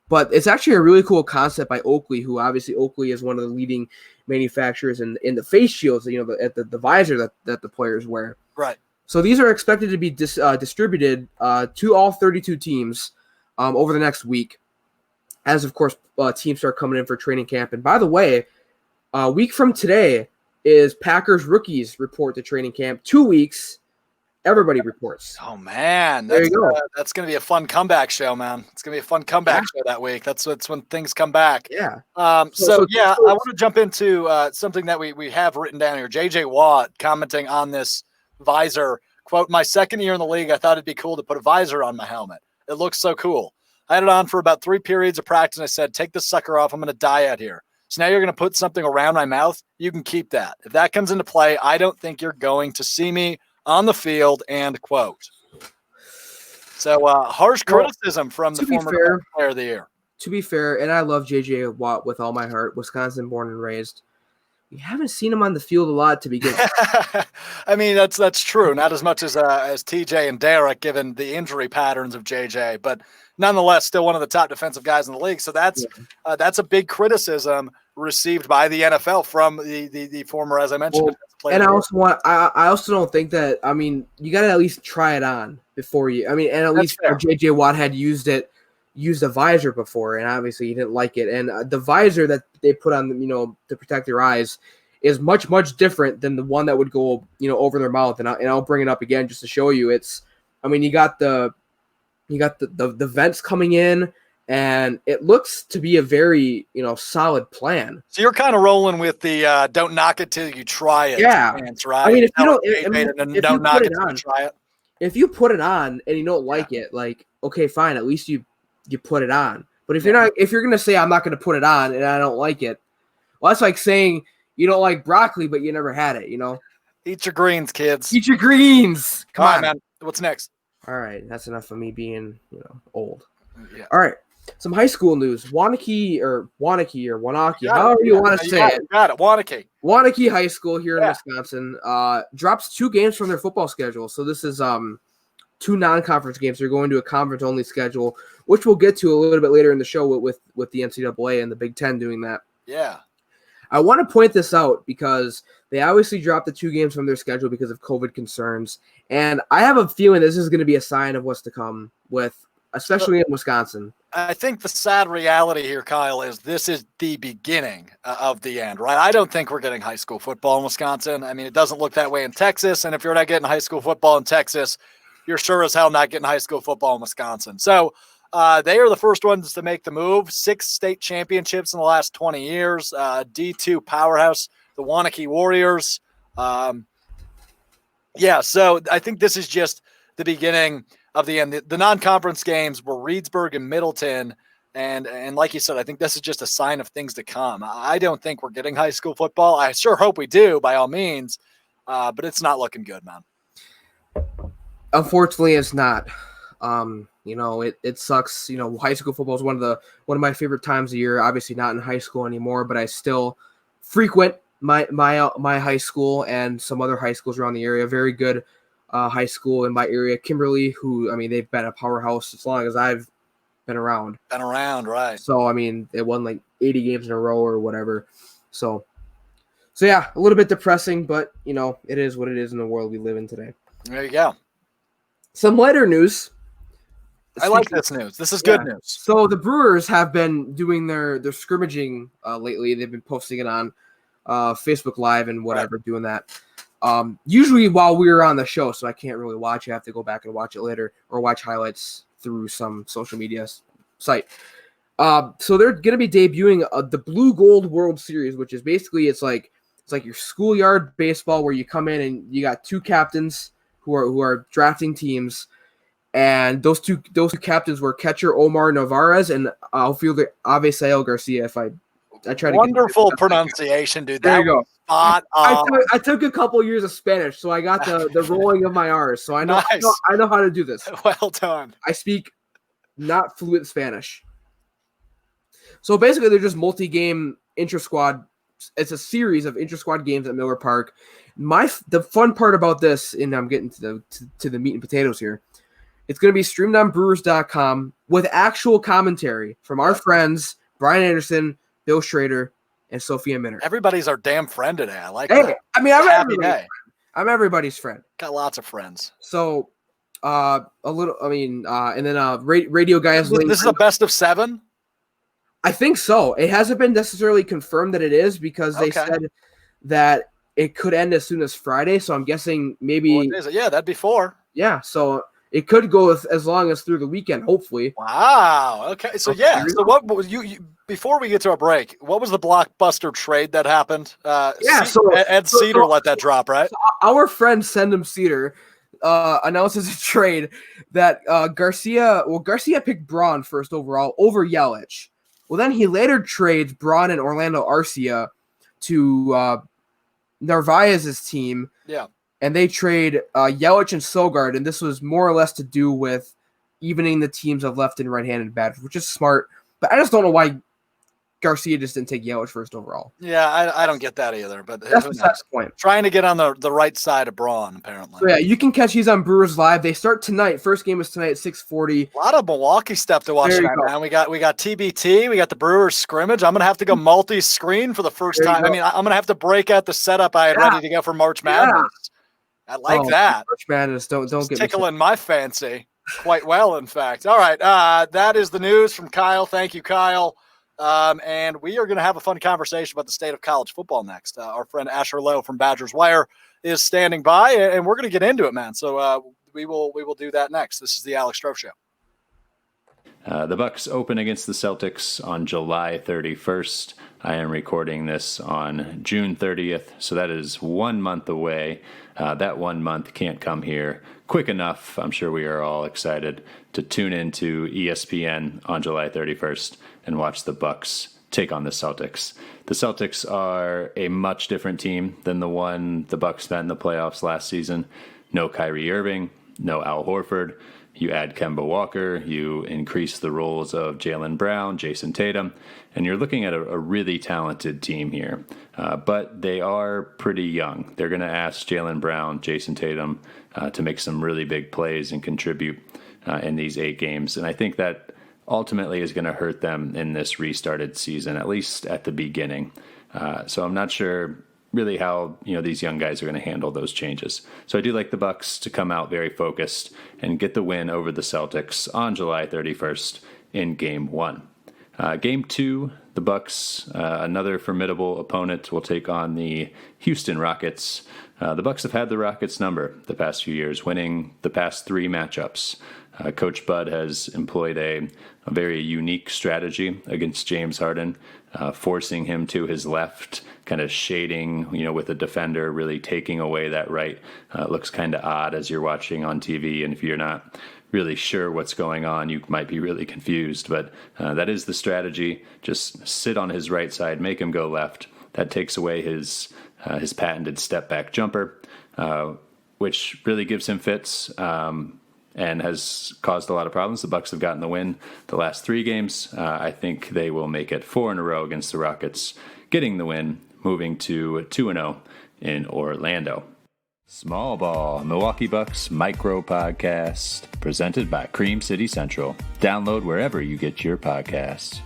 But it's actually a really cool concept by Oakley, who obviously Oakley is one of the leading manufacturers in the face shields, at the visor that the players wear. Right. So these are expected to be distributed to all 32 teams over the next week, as of course teams start coming in for training camp. And by the way, a week from today is Packers rookies report to training camp. 2 weeks, everybody reports. Oh man, there you go. That's going to be a fun comeback show, man. It's going to be a fun comeback show that week. That's when things come back. Yeah. I want to jump into something that we have written down here. JJ Watt commenting on this visor, quote, "My second year in the league, I thought it'd be cool to put a visor on my helmet. It looks so cool. I had it on for about 3 periods of practice, and I said, take this sucker off. I'm going to die out here. So now you're going to put something around my mouth? You can keep that. If that comes into play, I don't think you're going to see me on the field," end quote. So harsh criticism from the former player of the year. To be fair, and I love JJ Watt with all my heart, Wisconsin born and raised. We haven't seen him on the field a lot to begin with. I mean, that's true. Not as much as TJ and Derek, given the injury patterns of JJ, but nonetheless, still one of the top defensive guys in the league. So that's a big criticism received by the NFL from the former, as I mentioned. And I also don't think that. I mean, you got to at least try it on before you. I mean, and at least JJ Watt had used a visor before, and obviously he didn't like it. And the visor that they put on, to protect their eyes, is much different than the one that would go, over their mouth. And I'll bring it up again just to show you. You got the vents coming in, and it looks to be a very solid plan. So you're kind of rolling with the don't knock it till you try it. Yeah, stance, right? I mean, try it. If you put it on and you don't like it, okay, fine. At least you put it on. But if you're gonna say I'm not gonna put it on and I don't like it, well, that's like saying you don't like broccoli but you never had it. Eat your greens, kids. Eat your greens. Come on, man. What's next? All right, that's enough of me being old. Yeah. All right, some high school news. Wanakee, however you want to say it. Got it. Wanakee High School here in Wisconsin drops 2 games from their football schedule. So this is 2 non-conference games. They're going to a conference-only schedule, which we'll get to a little bit later in the show with the NCAA and the Big Ten doing that. Yeah. I want to point this out because they obviously dropped the 2 games from their schedule because of COVID concerns. And I have a feeling this is going to be a sign of what's to come especially in Wisconsin. I think the sad reality here, Kyle, is this is the beginning of the end, right? I don't think we're getting high school football in Wisconsin. I mean, it doesn't look that way in Texas. And if you're not getting high school football in Texas, you're sure as hell not getting high school football in Wisconsin. So they are the first ones to make the move. 6 state championships in the last 20 years. D2 powerhouse, the Wanakee Warriors. So I think this is just the beginning of the end. The non-conference games were Reedsburg and Middleton. And like you said, I think this is just a sign of things to come. I don't think we're getting high school football. I sure hope we do, by all means, but it's not looking good, man. Unfortunately, it's not. It sucks. High school football is one of my favorite times of year. Obviously, not in high school anymore, but I still frequent my high school and some other high schools around the area. Very good high school in my area, Kimberly. They've been a powerhouse as long as I've been around. Right. So, they won like 80 games in a row or whatever. So yeah, a little bit depressing, but, it is what it is in the world we live in today. There you go. Some lighter news. I like this news. This is good news. So the Brewers have been doing their scrimmaging lately. They've been posting it on Facebook Live and whatever, doing that. Usually while we were on the show, so I can't really watch it. I have to go back and watch it later or watch highlights through some social media site. So they're going to be debuting the Blue Gold World Series, which is basically it's like your schoolyard baseball where you come in and you got two captains who are drafting teams, and those two captains were catcher Omar Narvaez and outfielder Avisail Garcia. If I try to wonderful pronunciation, dude. There you go. Spot on. I took a couple years of Spanish, so I got the rolling of my R's. So I know how to do this. Well done. I speak not fluent Spanish. So basically, they're just multi-game intra-squad. It's a series of intra-squad games at Miller Park. The fun part about this, and I'm getting to the meat and potatoes here, it's going to be streamed on Brewers.com with actual commentary from our friends Brian Anderson, Bill Schrader, and Sophia Minner. Everybody's our damn friend today. I like that. I'm everybody's friend. Got lots of friends. So, and then radio guys. This is a best of 7? I think so. It hasn't been necessarily confirmed that it is because they said that it could end as soon as Friday. So I'm guessing maybe. Yeah, that'd be 4. Yeah, so it could go as long as through the weekend, hopefully. Wow. Okay. So So what was you before we get to a break? What was the blockbuster trade that happened? Ed Cedar let that drop, right? So our friend Sendham Cedar announces a trade that Garcia picked Braun first overall over Yelich. Well, then he later trades Braun and Orlando Arcia to Narvaez's team. Yeah. And they trade Yelich and Sogard, and this was more or less to do with evening the teams of left and right-handed batters, which is smart. But I just don't know why Garcia just didn't take Yelich first overall. Yeah, I don't get that either. But that's the point. Trying to get on the right side of Braun, apparently. So yeah, you can catch these on Brewers Live. They start tonight. First game is tonight at 6:40. A lot of Milwaukee stuff to watch tonight, man. We got TBT. We got the Brewers scrimmage. I'm gonna have to go multi-screen for the first time. I'm gonna have to break out the setup I had ready to go for March Madness. I like that. March Madness. Don't get tickling my fancy quite well, in fact. All right, that is the news from Kyle. Thank you, Kyle. And we are going to have a fun conversation about the state of college football next. Our friend Asher Lowe from Badgers Wire is standing by, and we're going to get into it, man. So we will do that next. This is the Alex Strouf Show. The Bucks open against the Celtics on July 31st. I am recording this on June 30th, so that is 1 month away. That 1 month can't come here quick enough. I'm sure we are all excited to tune into ESPN on July 31st and watch the Bucks take on the Celtics. The Celtics are a much different team than the one the Bucks met in the playoffs last season. No Kyrie Irving, no Al Horford. You add Kemba Walker, you increase the roles of Jaylen Brown, Jason Tatum, and you're looking at a really talented team here. But they are pretty young. They're going to ask Jaylen Brown, Jason Tatum to make some really big plays and contribute in these 8 games. And I think that ultimately is going to hurt them in this restarted season, at least at the beginning. So I'm not sure really how these young guys are going to handle those changes. So I do like the Bucks to come out very focused and get the win over the Celtics on July 31st in Game 1. Game 2, the Bucks, another formidable opponent, will take on the Houston Rockets. The Bucks have had the Rockets' number the past few years, winning the past 3 matchups. Coach Bud has employed a very unique strategy against James Harden, forcing him to his left, kind of shading, with the defender, really taking away that right. It looks kind of odd as you're watching on TV, and if you're not really sure what's going on, you might be really confused. But that is the strategy. Just sit on his right side, make him go left. That takes away his patented step-back jumper, which really gives him fits and has caused a lot of problems. The Bucks have gotten the win the last 3 games. I think they will make it 4 in a row against the Rockets, getting the win, moving to 2-0 in Orlando. Small Ball, Milwaukee Bucks micro podcast, presented by Cream City Central. Download wherever you get your podcasts.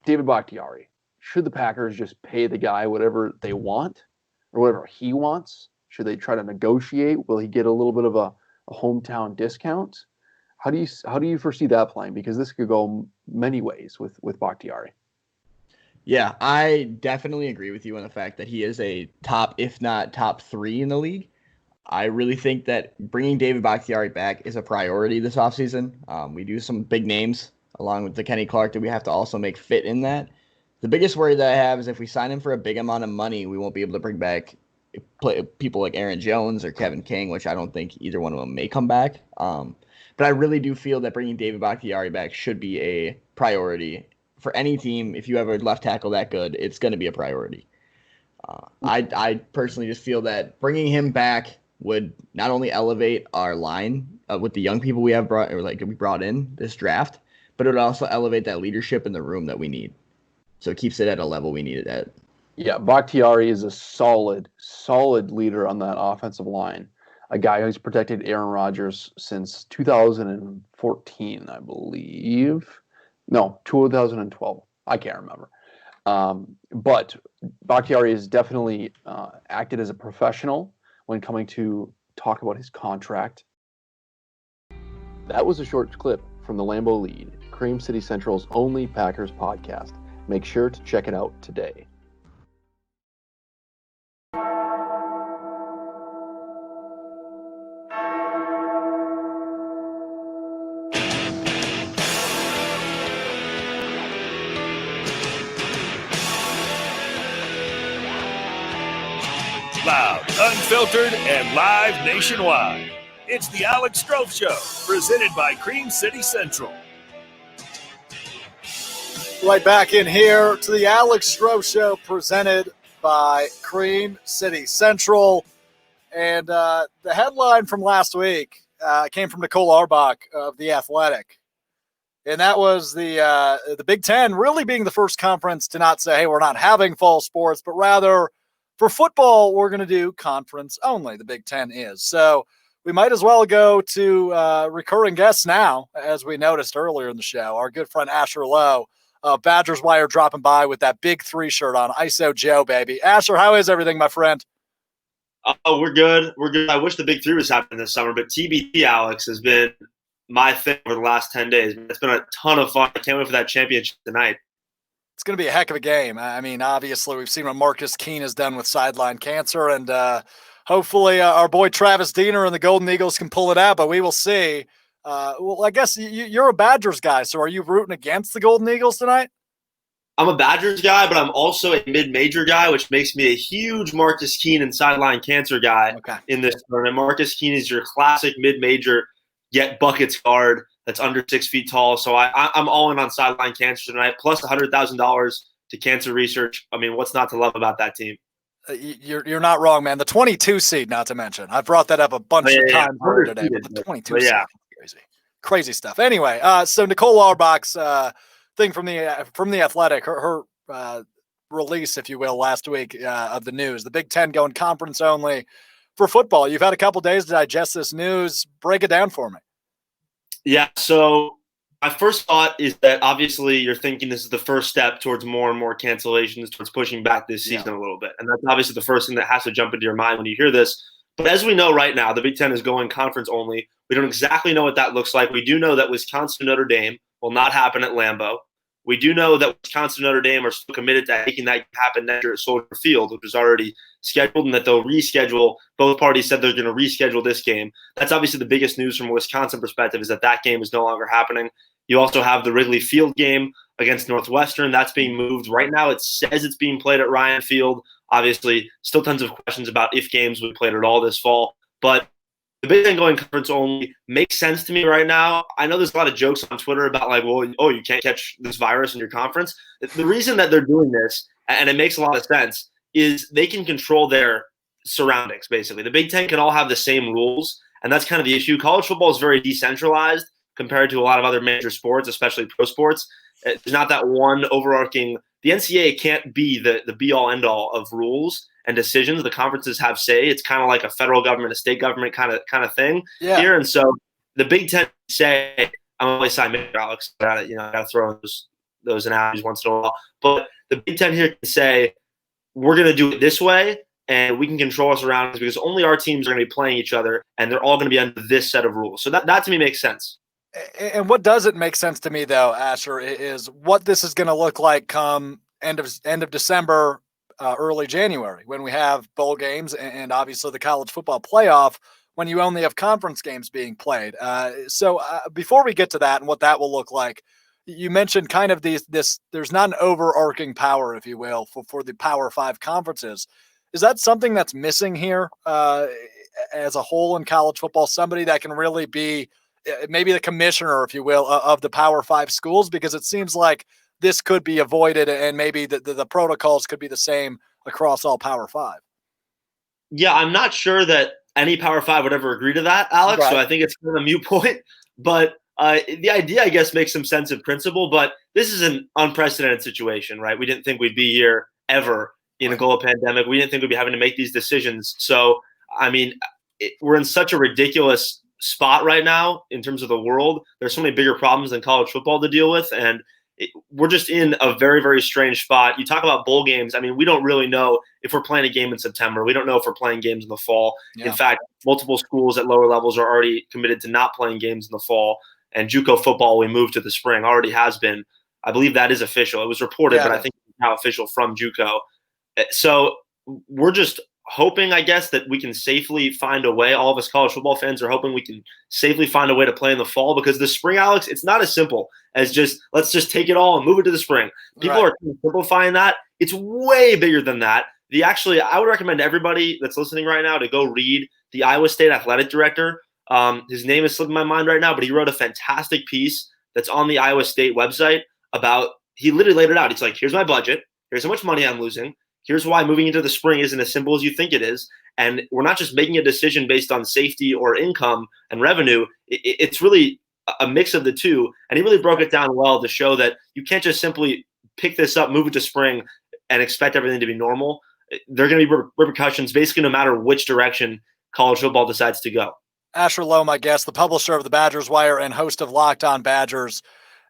David Bakhtiari. Should the Packers just pay the guy whatever they want or whatever he wants? Should they try to negotiate? Will he get a little bit of a hometown discount? How do you foresee that playing? Because this could go many ways with Bakhtiari. Yeah, I definitely agree with you on the fact that he is a top, if not top 3 in the league. I really think that bringing David Bakhtiari back is a priority this offseason. We do some big names along with the Kenny Clark that we have to also make fit in that. The biggest worry that I have is if we sign him for a big amount of money, we won't be able to bring back people like Aaron Jones or Kevin King, which I don't think either one of them may come back. But I really do feel that bringing David Bakhtiari back should be a priority for any team. If you have a left tackle that good, it's going to be a priority. I personally just feel that bringing him back would not only elevate our line with the young people we brought in this draft, but it would also elevate that leadership in the room that we need. So it keeps it at a level we need it at. Yeah, Bakhtiari is a solid leader on that offensive line. A guy who's protected Aaron Rodgers since 2014, I believe. No, 2012. I can't remember. But Bakhtiari has definitely acted as a professional when coming to talk about his contract. That was a short clip from the Lambeau Lead, Cream City Central's only Packers podcast. Make sure to check it out today. Loud, unfiltered, and live nationwide. It's the Alex Strouf Show, presented by Cream City Central. Right back in here to the Alex Strouf Show, presented by Cream City Central. And the headline from last week came from Nicole Auerbach of The Athletic. And that was the Big Ten really being the first conference to not say, hey, we're not having fall sports, but rather for football, we're going to do conference only. The Big Ten is. So we might as well go to recurring guests now, as we noticed earlier in the show. Our good friend Asher Lowe, Badgers Wire, dropping by with that Big 3 shirt on. ISO Joe, baby. Asher, how is everything, my friend? Oh, we're good. We're good. I wish the Big 3 was happening this summer, but TBT, Alex, has been my thing over the last 10 days. It's been a ton of fun. I can't wait for that championship tonight. It's going to be a heck of a game. I mean, obviously, we've seen what Marcus Keene has done with sideline cancer, and hopefully our boy Travis Diener and the Golden Eagles can pull it out, but we will see. Well, I guess you're a Badgers guy, so are you rooting against the Golden Eagles tonight? I'm a Badgers guy, but I'm also a mid-major guy, which makes me a huge Marcus Keene and sideline cancer guy in this tournament. Marcus Keene is your classic mid-major get buckets guard that's under 6 feet tall. So I'm all in on sideline cancer tonight, plus $100,000 to cancer research. I mean, what's not to love about that team? You're not wrong, man. The 22 seed, not to mention. I brought that up a bunch of times already today, but the 22 seed, crazy stuff. Anyway, so Nicole Auerbach's thing from the Athletic, her release, if you will, last week of the news, the Big Ten going conference only for football. You've had a couple days to digest this news. Break it down for me. Yeah, so my first thought is that obviously you're thinking this is the first step towards more and more cancellations, towards pushing back this season a little bit. And that's obviously the first thing that has to jump into your mind when you hear this. But as we know right now, the Big Ten is going conference only. We don't exactly know what that looks like. We do know that Wisconsin-Notre Dame will not happen at Lambeau. We do know that Wisconsin and Notre Dame are still committed to making that happen next year at Soldier Field, which is already scheduled, and that they'll reschedule. Both parties said they're going to reschedule this game. That's obviously the biggest news from a Wisconsin perspective, is that game is no longer happening. You also have the Wrigley Field game against Northwestern. That's being moved. Right now it says it's being played at Ryan Field. Obviously, still tons of questions about if games will be played at all this fall. But the Big Ten going conference only makes sense to me right now. I know there's a lot of jokes on Twitter about like, well, you can't catch this virus in your conference. The reason that they're doing this, and it makes a lot of sense, is they can control their surroundings, basically. The Big Ten can all have the same rules, and that's kind of the issue. College football is very decentralized compared to a lot of other major sports, especially pro sports. There's not that one overarching – the NCAA can't be the be-all, end-all of rules and decisions. The conferences have say. It's kind of like a federal government, a state government kind of thing here. And so the Big Ten say, I'm only side major, Alex. I got to throw in those analogies once in a while. But the Big Ten here can say, we're going to do it this way, and we can control our surroundings because only our teams are going to be playing each other, and they're all going to be under this set of rules. So that to me makes sense. And what doesn't make sense to me, though, Asher, is what this is going to look like come end of December, early January, when we have bowl games and obviously the college football playoff, when you only have conference games being played. So before we get to that and what that will look like, you mentioned kind of there's not an overarching power, if you will, for the Power 5 conferences. Is that something that's missing here as a whole in college football? Somebody that can really be maybe the commissioner, if you will, of the Power 5 schools, because it seems like this could be avoided and maybe the protocols could be the same across all Power 5. Yeah, I'm not sure that any Power 5 would ever agree to that, Alex, right. So I think it's kind of a moot point. But the idea, I guess, makes some sense in principle, but this is an unprecedented situation, right? We didn't think we'd be here ever in a global pandemic. We didn't think we'd be having to make these decisions. So, I mean, we're in such a ridiculous spot right now in terms of the world. There's so many bigger problems than college football to deal with, and we're just in a very, very strange spot. You talk about bowl games. I mean, we don't really know if we're playing a game in September. We don't know if we're playing games in the fall. Yeah. In fact, multiple schools at lower levels are already committed to not playing games in the fall, and JUCO football we moved to the spring already has been. I believe that is official. It was reported, but I think it's now official from JUCO. So we're just hoping, I guess, that we can safely find a way. All of us college football fans are hoping we can safely find a way to play in the fall, because the spring, Alex, it's not as simple as just let's just take it all and move it to the spring. People are simplifying that. It's way bigger than that. I would recommend everybody that's listening right now to go read the Iowa State athletic director. His name is slipping my mind right now, but he wrote a fantastic piece that's on the Iowa State website about, he literally laid it out. He's like, here's my budget. Here's how much money I'm losing. Here's why moving into the spring isn't as simple as you think it is. And we're not just making a decision based on safety or income and revenue. It's really a mix of the two. And he really broke it down well to show that you can't just simply pick this up, move it to spring, and expect everything to be normal. There are going to be repercussions basically no matter which direction college football decides to go. Asher Lowe, my guest, the publisher of the Badgers Wire and host of Locked On Badgers.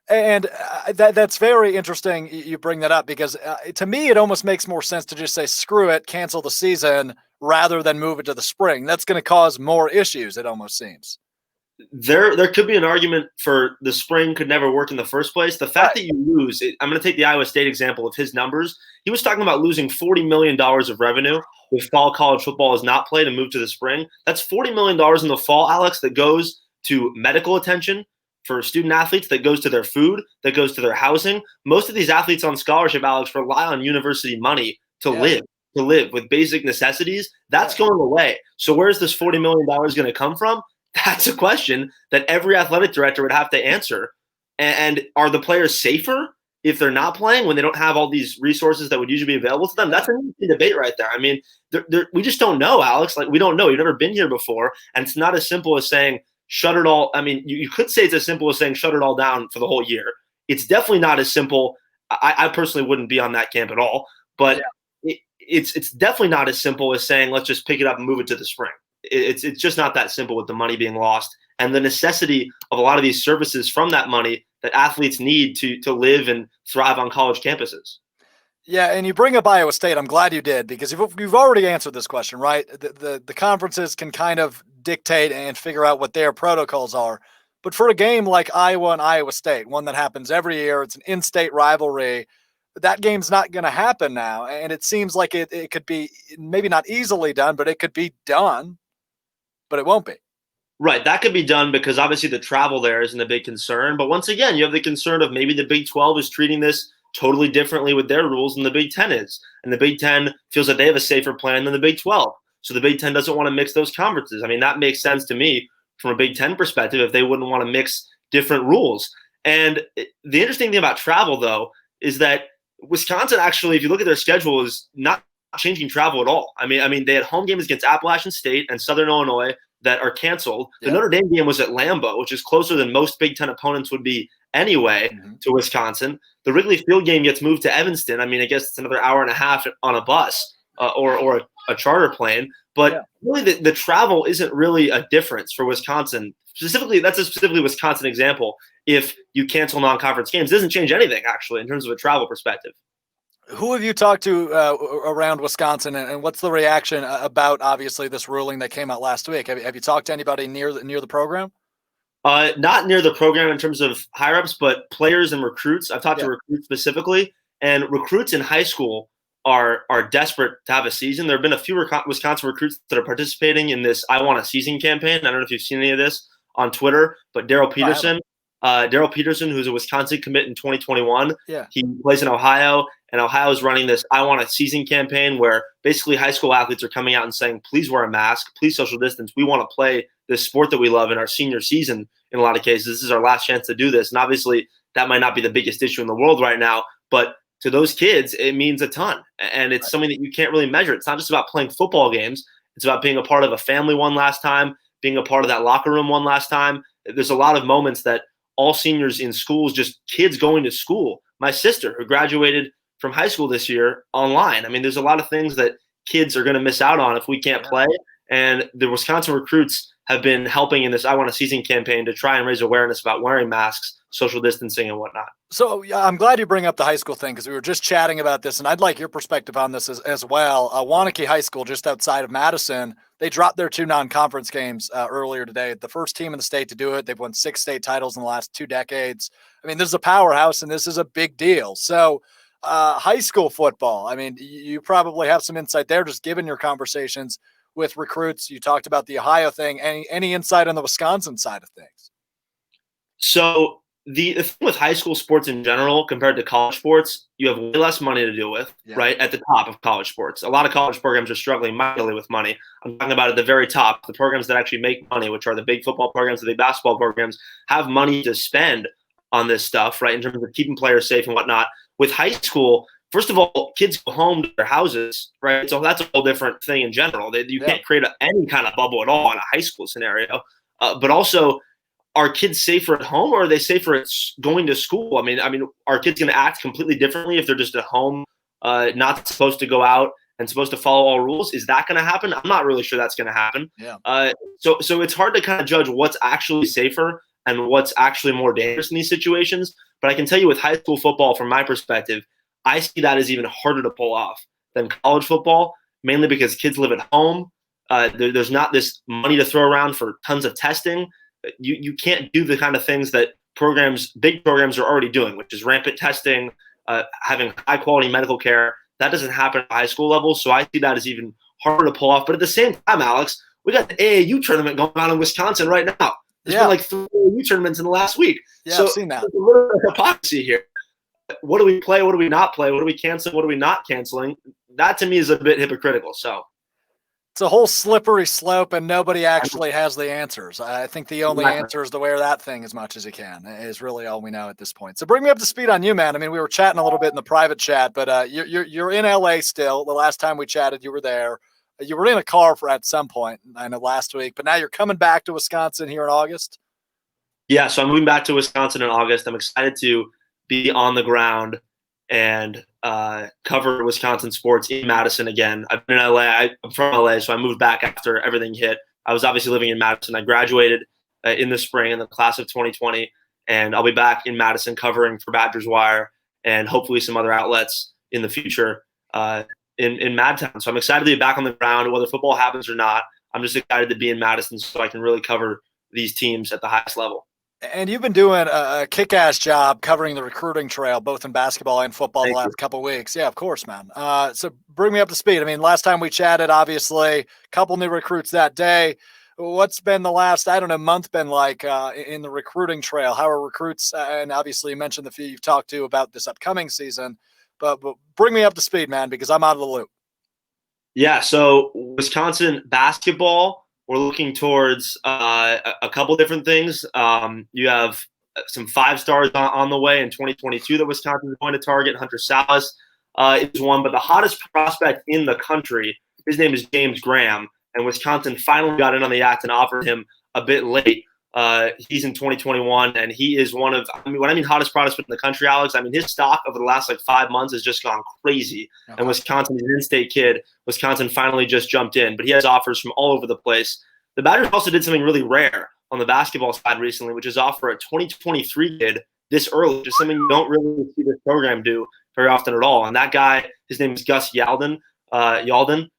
And that's very interesting you bring that up, because to me, it almost makes more sense to just say, screw it, cancel the season, rather than move it to the spring. That's going to cause more issues, it almost seems. There could be an argument for the spring could never work in the first place. The fact that you lose, I'm going to take the Iowa State example of his numbers. He was talking about losing $40 million of revenue if fall college football is not played and moved to the spring. That's $40 million in the fall, Alex, that goes to medical attention for student athletes, that goes to their food, that goes to their housing. Most of these athletes on scholarship, Alex, rely on university money to live with basic necessities. That's going away. So where's this $40 million going to come from? That's a question that every athletic director would have to answer. And are the players safer if they're not playing when they don't have all these resources that would usually be available to them? That's an interesting debate right there. I mean, we just don't know, Alex. Like, we don't know. You've never been here before. And it's not as simple as saying, shut it all. I mean, you could say it's as simple as saying shut it all down for the whole year. It's definitely not as simple. I personally wouldn't be on that camp at all. But it's definitely not as simple as saying let's just pick it up and move it to the spring. It's just not that simple with the money being lost and the necessity of a lot of these services from that money that athletes need to live and thrive on college campuses. Yeah, and you bring up Iowa State. I'm glad you did, because you've already answered this question, right? The conferences can kind of dictate and figure out what their protocols are. But for a game like Iowa and Iowa State, one that happens every year, it's an in-state rivalry, that game's not going to happen now. And it seems like it could be maybe not easily done, but it could be done, but it won't be. Right. That could be done because obviously the travel there isn't a big concern. But once again, you have the concern of maybe the Big 12 is treating this totally differently with their rules than the Big 10 is. And the Big 10 feels that they have a safer plan than the Big 12. So the Big 10 doesn't want to mix those conferences. I mean, that makes sense to me from a Big 10 perspective if they wouldn't want to mix different rules. And the interesting thing about travel, though, is that Wisconsin actually, if you look at their schedule, is not changing travel at all. I mean, they had home games against Appalachian State and Southern Illinois that are canceled. The Notre Dame game was at Lambeau, which is closer than most Big Ten opponents would be anyway to Wisconsin. The Wrigley Field game gets moved to Evanston. I mean, I guess it's another hour and a half on a bus or a charter plane. But really, the travel isn't really a difference for Wisconsin. Specifically, that's a specifically Wisconsin example. If you cancel non-conference games, it doesn't change anything, actually, in terms of a travel perspective. Who have you talked to around Wisconsin, and what's the reaction about, obviously, this ruling that came out last week? Have you talked to anybody near the program? Not near the program in terms of higher-ups, but players and recruits. I've talked to recruits specifically, and recruits in high school are desperate to have a season. There have been a few Wisconsin recruits that are participating in this I Want a Season campaign. I don't know if you've seen any of this on Twitter, but Daryl Peterson, who's a Wisconsin commit in 2021, he plays in Ohio, and Ohio is running this I Want a Season campaign where basically high school athletes are coming out and saying, please wear a mask, please social distance. We want to play this sport that we love in our senior season in a lot of cases. This is our last chance to do this. And obviously that might not be the biggest issue in the world right now, but to those kids, it means a ton. And it's something that you can't really measure. It's not just about playing football games. It's about being a part of a family one last time, being a part of that locker room one last time. There's a lot of moments that all seniors in schools, just kids going to school. My sister, who graduated from high school this year, online. I mean, there's a lot of things that kids are going to miss out on if we can't play. And the Wisconsin recruits have been helping in this I Want a Season campaign to try and raise awareness about wearing masks, social distancing, and whatnot. So I'm glad you bring up the high school thing because we were just chatting about this, and I'd like your perspective on this as well. Waunakee High School, just outside of Madison, they dropped their 2 non-conference games earlier today. The first team in the state to do it. They've won 6 state titles in the last 2 decades. I mean, this is a powerhouse, and this is a big deal. So high school football, I mean, you probably have some insight there just given your conversations with recruits. You talked about the Ohio thing. Any insight on the Wisconsin side of things? So the thing with high school sports in general compared to college sports, you have way less money to deal with, right, at the top of college sports. A lot of college programs are struggling mightily with money. I'm talking about at the very top, the programs that actually make money, which are the big football programs, the big basketball programs, have money to spend on this stuff, right, in terms of keeping players safe and whatnot. With high school, first of all, kids go home to their houses, right? So that's a whole different thing in general. You can't create any kind of bubble at all in a high school scenario. But also, are kids safer at home or are they safer at going to school? I mean, are kids going to act completely differently if they're just at home, not supposed to go out and supposed to follow all rules? Is that going to happen? I'm not really sure that's going to happen. So it's hard to kind of judge what's actually safer and what's actually more dangerous in these situations. But I can tell you with high school football, from my perspective, I see that as even harder to pull off than college football, mainly because kids live at home. There's not this money to throw around for tons of testing. You can't do the kind of things that big programs are already doing, which is rampant testing, having high quality medical care. That doesn't happen at the high school level. So I see that as even harder to pull off. But at the same time, Alex, we got the AAU tournament going on in Wisconsin right now. There's been like 3 AAU tournaments in the last week. So I've seen that. There's a little bit of hypocrisy here. What do we play? What do we not play? What are we canceling? What are we not canceling? That to me is a bit hypocritical. So it's a whole slippery slope, and nobody actually has the answers. I think the only answer is to wear that thing as much as you can is really all we know at this point. So bring me up to speed on you, man. I mean, we were chatting a little bit in the private chat, but you're in LA still. The last time we chatted, you were there. You were in a car at some point, I know, last week, but now you're coming back to Wisconsin here in August. Yeah, so I'm moving back to Wisconsin in August. I'm excited to be on the ground and cover Wisconsin sports in Madison again. I've been in LA. I'm from LA, so I moved back after everything hit. I was obviously living in Madison. I graduated in the spring in the class of 2020, and I'll be back in Madison covering for Badgers Wire and hopefully some other outlets in the future in Madtown. So I'm excited to be back on the ground, whether football happens or not. I'm just excited to be in Madison so I can really cover these teams at the highest level. And you've been doing a kick-ass job covering the recruiting trail, both in basketball and football the last couple of weeks. Yeah, of course, man. So bring me up to speed. I mean, last time we chatted, obviously, a couple new recruits that day. What's been the last, month been like in the recruiting trail? How are recruits, and obviously you mentioned the few you've talked to about this upcoming season, but bring me up to speed, man, because I'm out of the loop. Yeah, so Wisconsin basketball, we're looking towards a couple different things. You have some 5-stars on the way in 2022 that Wisconsin is going to target. Hunter Salas is one, but the hottest prospect in the country, his name is James Graham, and Wisconsin finally got in on the act and offered him a bit late. He's in 2021, and he is one of, when I mean hottest prospect in the country, Alex, I mean his stock over the last 5 months has just gone crazy. Okay. And Wisconsin is an in-state kid. Wisconsin finally just jumped in, but he has offers from all over the place. The Badgers also did something really rare on the basketball side recently, which is offer a 2023 kid this early, just something you don't really see this program do very often at all. And that guy, his name is Gus Yalden. Yalden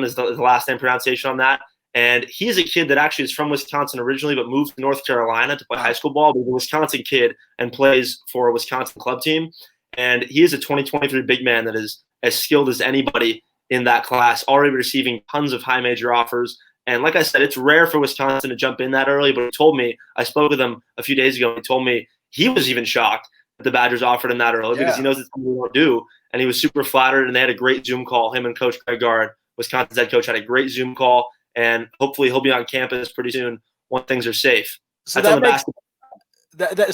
is the last name pronunciation on that. And he's a kid that actually is from Wisconsin originally, but moved to North Carolina to play high school ball. But he's a Wisconsin kid and plays for a Wisconsin club team. And he is a 2023 big man that is as skilled as anybody in that class, already receiving tons of high major offers. And like I said, it's rare for Wisconsin to jump in that early. But he told me, I spoke with him a few days ago, and he told me he was even shocked that the Badgers offered him that early because he knows it's something they won't do. And he was super flattered, and they had a great Zoom call. Him and Coach Greg Gard, Wisconsin's head coach, had a great Zoom call. And hopefully he'll be on campus pretty soon when things are safe. So that makes,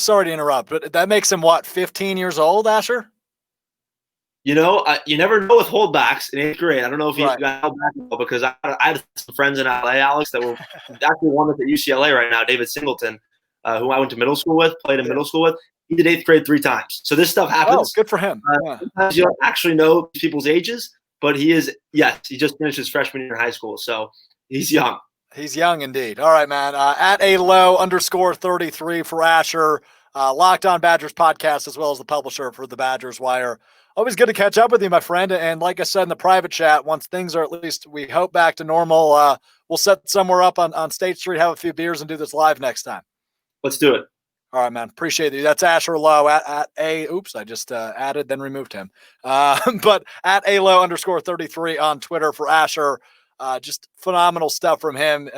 sorry to interrupt, but that makes him, 15 years old, Asher? You never know with holdbacks in 8th grade. I don't know if he got held back because I had some friends in LA, Alex, that were actually one that's at UCLA right now, David Singleton, who I went to middle school with, played in middle school with. He did 8th grade 3 times. So this stuff happens. Oh, good for him. Sometimes you don't actually know people's ages, but he just finished his freshman year in high school. So he's young. He's young indeed. All right, man. At @alow_33 for Asher. Locked On Badgers podcast, as well as the publisher for the Badgers Wire. Always good to catch up with you, my friend. And like I said in the private chat, once things are at least, we hope, back to normal, we'll set somewhere up on State Street, have a few beers, and do this live next time. Let's do it. All right, man. Appreciate you. That's Asher Lowe I just added, then removed him. But at @alow_33 on Twitter for Asher. Just phenomenal stuff from him.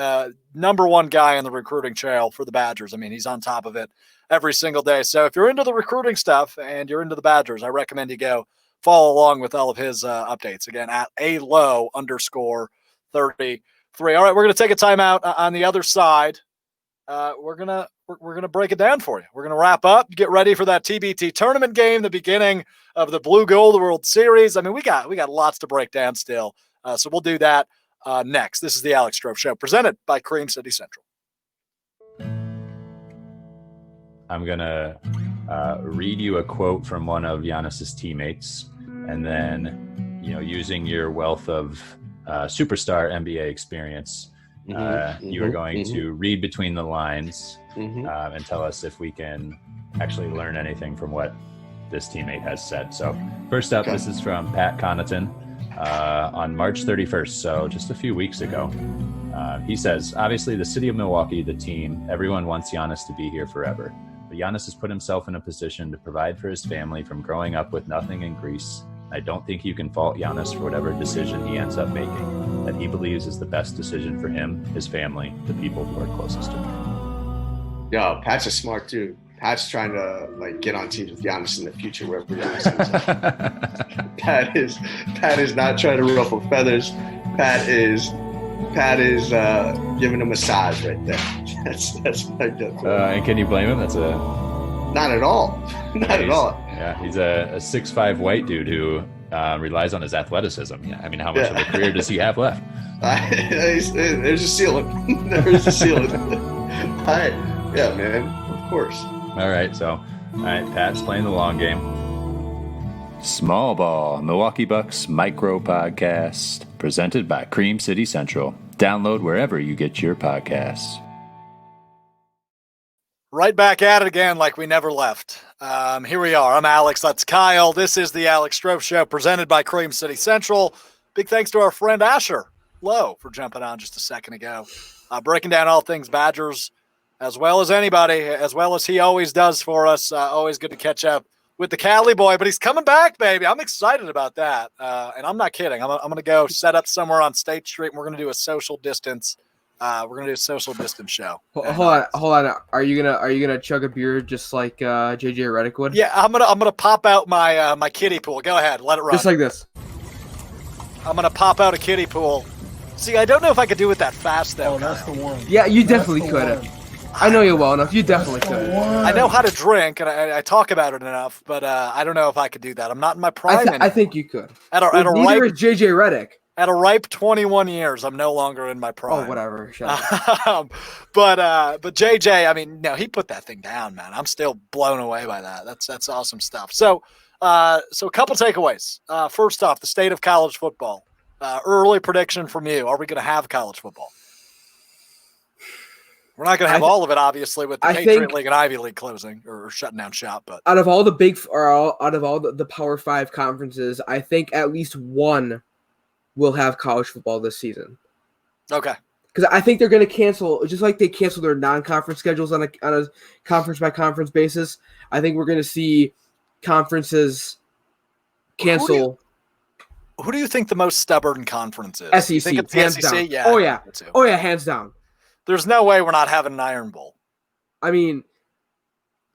Number one guy in the recruiting trail for the Badgers. I mean, he's on top of it every single day. So if you're into the recruiting stuff and you're into the Badgers, I recommend you go follow along with all of his updates. Again, at @alow_33. All right, we're going to take a timeout. On the other side, we're gonna break it down for you. We're gonna wrap up, get ready for that TBT tournament game, the beginning of the Blue Gold World Series. I mean, we got lots to break down still. So we'll do that next. This is the Alex Strouf Show, presented by Cream City Central. I'm going to read you a quote from one of Giannis's teammates, and then, using your wealth of superstar NBA experience, you are going to read between the lines and tell us if we can actually learn anything from what this teammate has said. So first up, this is from Pat Connaughton. On March 31st, so just a few weeks ago. He says, obviously the city of Milwaukee, the team, everyone wants Giannis to be here forever. But Giannis has put himself in a position to provide for his family from growing up with nothing in Greece. I don't think you can fault Giannis for whatever decision he ends up making, that he believes is the best decision for him, his family, the people who are closest to him. Yo, Pat's a smart dude. Pat's trying to get on teams with Giannis in the future, wherever Giannis is. Pat is not trying to ruffle feathers. Pat is giving a massage right there. That's my gut. And can you blame him? Not at all. Not at all. Yeah, he's a 6'5" white dude who relies on his athleticism. Yeah, I mean, how much of a career does he have left? There's a ceiling. There's a ceiling. Yeah, man. Of course. All right, Pat's playing the long game. Small Ball, Milwaukee Bucks Micro Podcast, presented by Cream City Central. Download wherever you get your podcasts. Right back at it again like we never left. Here we are. I'm Alex. That's Kyle. This is the Alex Strouf Show, presented by Cream City Central. Big thanks to our friend Asher Lowe for jumping on just a second ago. Breaking down all things Badgers as well as anybody, as well as he always does for us. Always good to catch up with the Cali boy, but he's coming back, baby. I'm excited about that. And I'm not kidding. I'm going to go set up somewhere on State Street, and we're going to do a social distance. We're going to do a social distance show. Hold on. Are you gonna chug a beer just like JJ Redick would? Yeah, I'm gonna pop out my my kiddie pool. Go ahead, let it run. Just like this. I'm gonna pop out a kiddie pool. See, I don't know if I could do it that fast though. Oh, that's the one. Yeah, you definitely could. I know you well enough. You definitely could. I know how to drink, and I talk about it enough, but I don't know if I could do that. I'm not in my prime. I think you could. Neither is JJ Redick. At a ripe 21 years, I'm no longer in my prime. Oh, whatever. Shut up. But JJ, I mean, no, he put that thing down, man. I'm still blown away by that. That's awesome stuff. So a couple takeaways. First off, the state of college football. Early prediction from you. Are we going to have college football? We're not going to have all of it, obviously, with the Patriot League and Ivy League closing or shutting down shop. But out of all the the Power 5 conferences, I think at least one will have college football this season. Okay. Because I think they're going to cancel, just like they cancel their non-conference schedules on a conference-by-conference basis. I think we're going to see conferences cancel. Who do you think the most stubborn conference is? SEC, You think it's the hands SEC? down. Yeah. Oh, yeah. Oh, yeah, hands down. There's no way we're not having an Iron Bowl. I mean,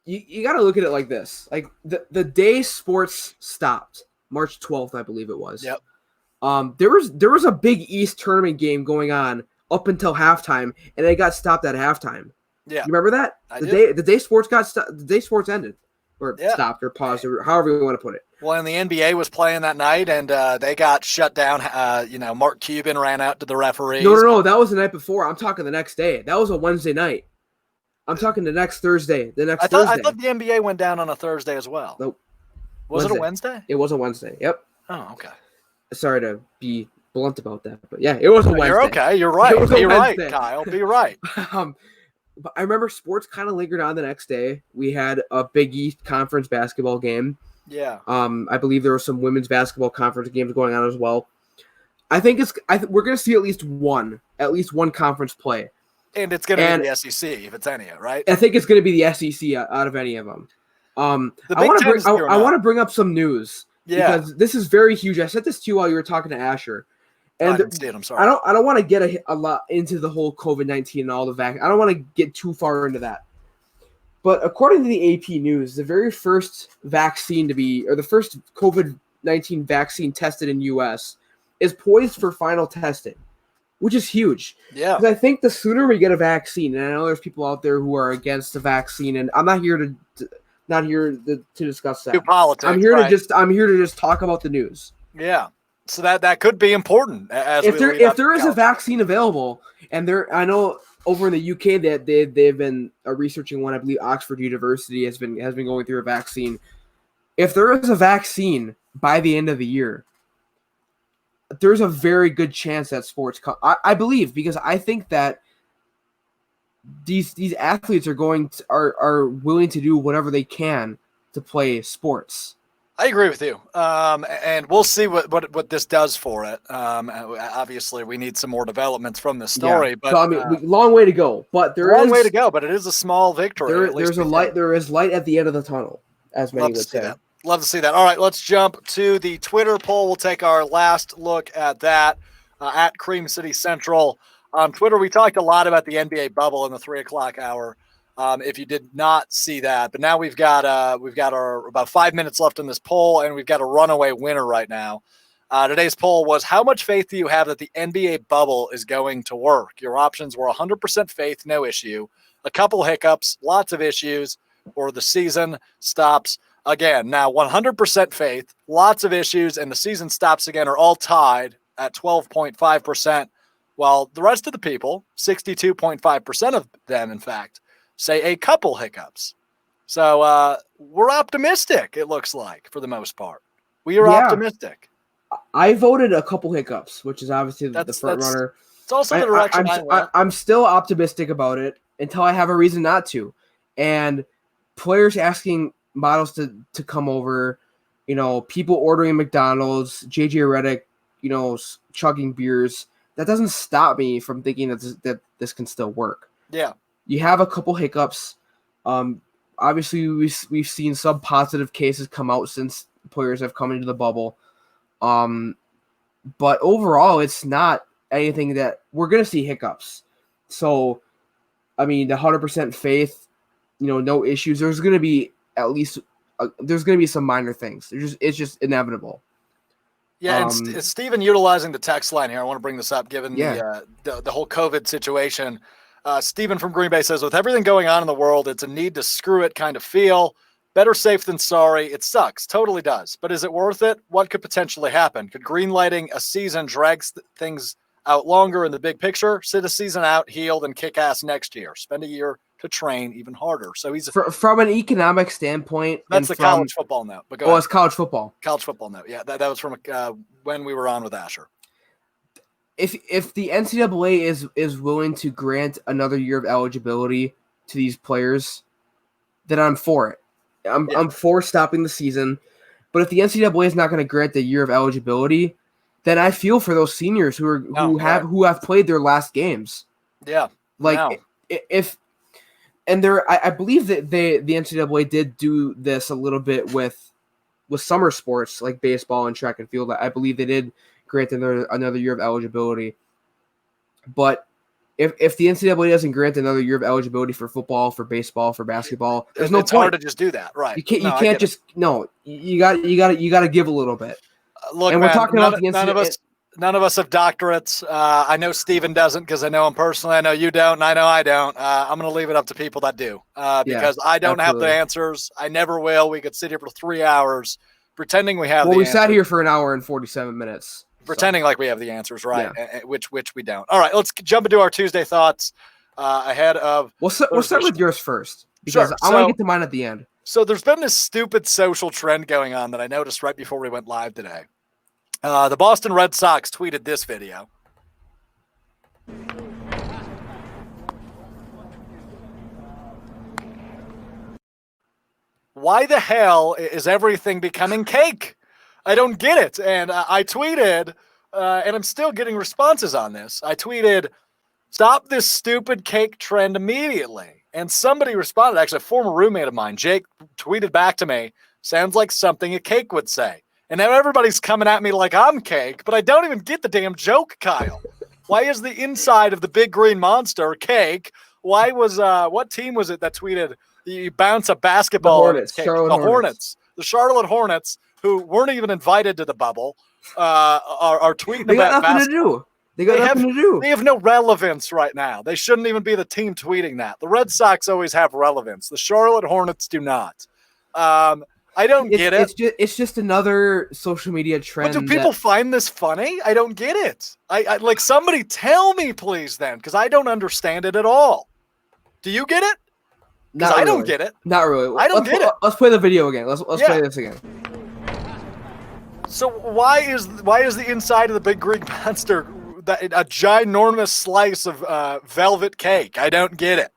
you got to look at it like this. Like, the day sports stopped, March 12th, I believe it was. Yep. There was a Big East tournament game going on up until halftime, and it got stopped at halftime. Yeah, you remember that? The day sports ended, or stopped, or paused, or however you want to put it. Well, and the NBA was playing that night, and they got shut down. Mark Cuban ran out to the referees. No, that was the night before. I'm talking the next day. That was a Wednesday night. I'm talking the next Thursday. I thought the NBA went down on a Thursday as well. Nope. Was it a Wednesday? It was a Wednesday. Yep. Oh, okay. Sorry to be blunt about that, but yeah, it was a Wednesday. You're okay. You're right. Be right, Kyle. Be right. But I remember sports kind of lingered on the next day. We had a Big East conference basketball game. Yeah. I believe there were some women's basketball conference games going on as well. I think we're going to see at least one conference play. And it's going to be the SEC if it's any, right? I think it's going to be the SEC out of any of them. I want to bring up some news. Yeah. Because this is very huge. I said this to you while you were talking to Asher. And I didn't see it. I'm sorry. I don't want to get a lot into the whole COVID-19 and all the vaccine. I don't want to get too far into that. But according to the AP News, the very first vaccine the first COVID-19 vaccine tested in U.S. is poised for final testing, which is huge. Yeah. Because I think the sooner we get a vaccine, and I know there's people out there who are against the vaccine, and I'm not here to discuss that. Do politics, I'm here to just talk about the news. Yeah. So that could be important if there is a vaccine available, and I know over in the UK that they've been researching one. I believe Oxford University has been going through a vaccine. If there is a vaccine by the end of the year, there's a very good chance that sports I believe, because I think that these athletes are willing to do whatever they can to play sports. I agree with you. And we'll see what this does for it. Obviously, we need some more developments from the story. Yeah. But so, I mean, long way to go. But there is a long way to go. But it is a small victory. There's a light. There is light at the end of the tunnel, as many would say. Love to see that. All right, let's jump to the Twitter poll. We'll take our last look at that at Cream City Central on Twitter. We talked a lot about the NBA bubble in the 3:00 hour. If you did not see that, but now we've got our about 5 minutes left in this poll, and we've got a runaway winner right now. Today's poll was: how much faith do you have that the NBA bubble is going to work? Your options were 100% faith, no issue, a couple hiccups, lots of issues, or the season stops again. Now, 100% faith, lots of issues, and the season stops again are all tied at 12.5%, while the rest of the people, 62.5% of them, in fact, say a couple hiccups. So we're optimistic, it looks like, for the most part. We are optimistic. I voted a couple hiccups, which is obviously the front runner. It's also the direction I'm still optimistic about it until I have a reason not to. And players asking models to come over, people ordering McDonald's, JJ Redick, chugging beers, that doesn't stop me from thinking that this can still work. Yeah. you have a couple hiccups. Obviously, we've seen some positive cases come out since players have come into the bubble. But overall, it's not anything that we're going to see hiccups. So, I mean, the 100% faith, no issues. There's going to be at least there's going to be some minor things. It's just inevitable. Yeah, and Stephen utilizing the text line here. I want to bring this up given the whole COVID situation. Stephen from Green Bay says, with everything going on in the world, it's a need to screw it kind of feel. Better safe than sorry. It sucks. Totally does. But is it worth it? What could potentially happen? Could greenlighting a season drag things out longer in the big picture? Sit a season out, heal, then kick ass next year. Spend a year to train even harder. So he's from an economic standpoint. That's the college football note. But it's college football. College football note. Yeah, that was from when we were on with Asher. If the NCAA is willing to grant another year of eligibility to these players, then I'm for it. I'm for stopping the season. But if the NCAA is not going to grant the year of eligibility, then I feel for those seniors who have played their last games. Yeah, I believe that the NCAA did do this a little bit with summer sports like baseball and track and field. I believe they did grant another year of eligibility. But if the NCAA doesn't grant another year of eligibility for football, for baseball, for basketball, there's no point. It's hard to just do that, right? You can't just you got to give a little bit. Look, and we're talking about the NCAA. None of us have doctorates. I know Steven doesn't because I know him personally. I know you don't, and I know I don't. I'm going to leave it up to people that do because I don't have the answers. I never will. We could sit here for 3 hours pretending we have the answers. We sat here for an hour and 47 minutes. Pretending like we have the answers, right? Yeah. Which we don't. All right, let's jump into our Tuesday thoughts ahead of. We'll start with yours first because I want to get to mine at the end. So there's been this stupid social trend going on that I noticed right before we went live today. The Boston Red Sox tweeted this video. Why the hell is everything becoming cake? I don't get it. And I tweeted, and I'm still getting responses on this. I tweeted, stop this stupid cake trend immediately. And somebody responded, actually a former roommate of mine, Jake, tweeted back to me, sounds like something a cake would say. And now everybody's coming at me like I'm cake, but I don't even get the damn joke, Kyle. Why is the inside of the big green monster cake? Why was what team was it that tweeted you bounce a basketball? The Hornets. The Charlotte Hornets, who weren't even invited to the bubble, are tweeting they about got nothing to do. They got nothing to do. They have no relevance right now. They shouldn't even be the team tweeting that. The Red Sox always have relevance. The Charlotte Hornets do not. I don't get it. It's just another social media trend. But do people find this funny? I don't get it. I like somebody tell me, please, then, because I don't understand it at all. Do you get it? Because I don't get it. Not really. I don't get it. Let's play the video again. Let's play this again. So why is the inside of the big Greek monster a ginormous slice of velvet cake? I don't get it.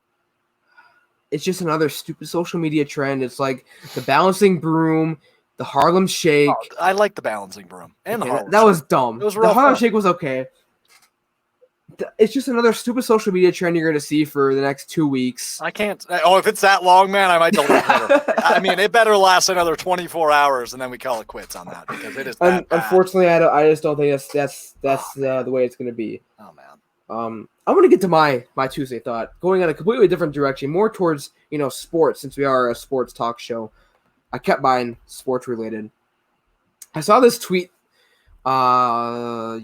It's just another stupid social media trend. It's like the balancing broom, the Harlem Shake. Oh, I like the balancing broom and the Harlem Shake. That was dumb. It was the Harlem Shake was okay. It's just another stupid social media trend you're going to see for the next 2 weeks. I can't. Oh, if it's that long, man, I might delete it. I mean, it better last another 24 hours, and then we call it quits on that because it is. Unfortunately, I just don't think that's the way it's going to be. Oh man. I'm going to get to my Tuesday thought, going in a completely different direction, more towards sports, since we are a sports talk show. I kept mine sports related. I saw this tweet 2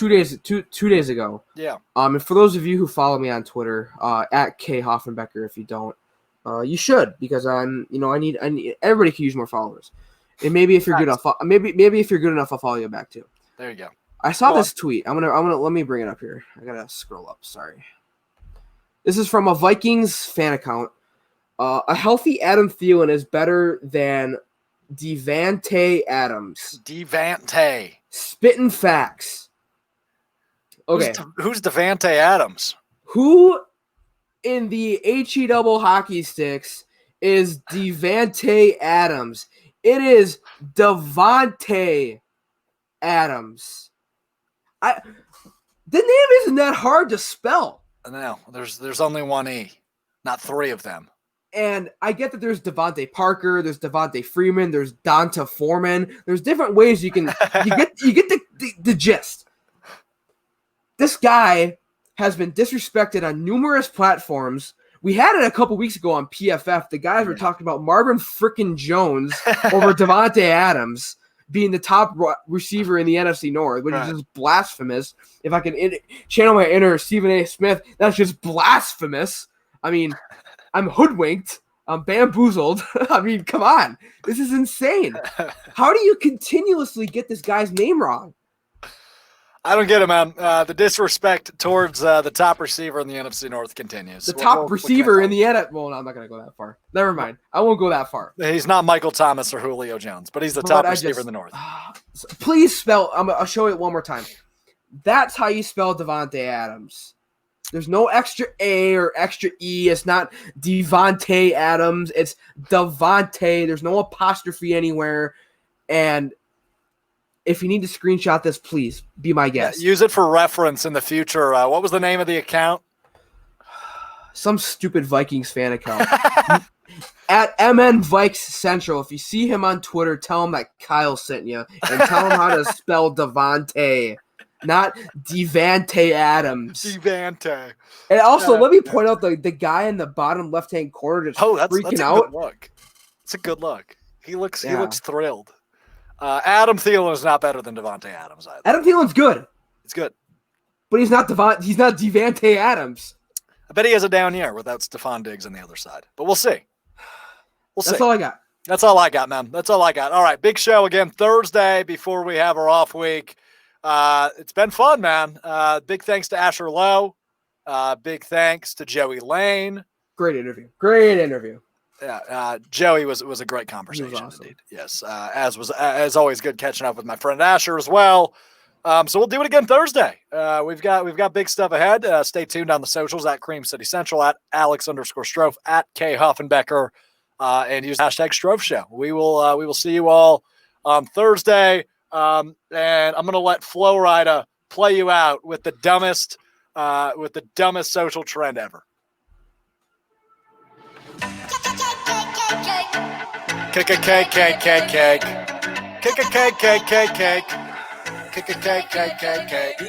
days ago. Yeah. And for those of you who follow me on Twitter, at K Hoffenbecker, if you don't, you should, because I need everybody can use more followers. And maybe if you're good enough, maybe if you're good enough, I'll follow you back too. There you go. I saw this tweet. I'm gonna let me bring it up here. I gotta scroll up. Sorry. This is from a Vikings fan account. A healthy Adam Thielen is better than Devante Adams. Devante. Spitting facts. Okay. Who's Devante Adams? Who in the HE double hockey sticks is Devante Adams? It is Devante Adams. The name isn't that hard to spell. No, there's only one E. not 3 of them. And I get that there's Devontae Parker, there's Devontae Freeman, there's Donta Foreman. There's different ways you get the gist. This guy has been disrespected on numerous platforms. We had it a couple weeks ago on PFF. The guys were talking about Marvin frickin' Jones over Devontae Adams being the top receiver in the NFC North, which is just blasphemous. If I can channel my inner Stephen A. Smith, that's just blasphemous. I mean, I'm hoodwinked. I'm bamboozled. I mean, come on. This is insane. How do you continuously get this guy's name wrong? I don't get it, man. The disrespect towards the top receiver in the NFC North continues. The top receiver in the NFL. Well, no, I'm not going to go that far. Never mind. I won't go that far. He's not Michael Thomas or Julio Jones, but he's the top receiver in the North. Please spell. I'll show it one more time. That's how you spell Devontae Adams. There's no extra A or extra E. It's not Devontae Adams. It's Devontae. There's no apostrophe anywhere. And if you need to screenshot this, please be my guest. Use it for reference in the future. What was the name of the account? Some stupid Vikings fan account. At MN Vikes Central. If you see him on Twitter, tell him that Kyle sent you. And tell him how to spell Devontae. Not Devontae Adams. Devontae. And also, let me point out the guy in the bottom left-hand corner just freaking out. Good look. It's a good look. He looks thrilled. Adam Thielen is not better than Devontae Adams either. Adam Thielen's good. It's good. But he's not Devontae Adams. I bet he has a down year without Stephon Diggs on the other side. But we'll see. That's all I got. That's all I got, man. That's all I got. All right, big show again Thursday before we have our off week. It's been fun, man. Big thanks to Asher Lowe. Big thanks to Joey Lane. Great interview. Yeah, Joey was a great conversation awesome. Indeed. Yes, as always good catching up with my friend Asher as well. So we'll do it again Thursday. We've got big stuff ahead. Stay tuned on the socials at Cream City Central, at Alex_Strouf, at K Huffenbecker, and use #Strouf Show. We will see you all on Thursday. And I'm gonna let Flo Rida play you out with the dumbest social trend ever. Kick a cake, cake, cake, cake. Kick a cake, cake, cake, cake. Kick a cake, cake, cake, cake.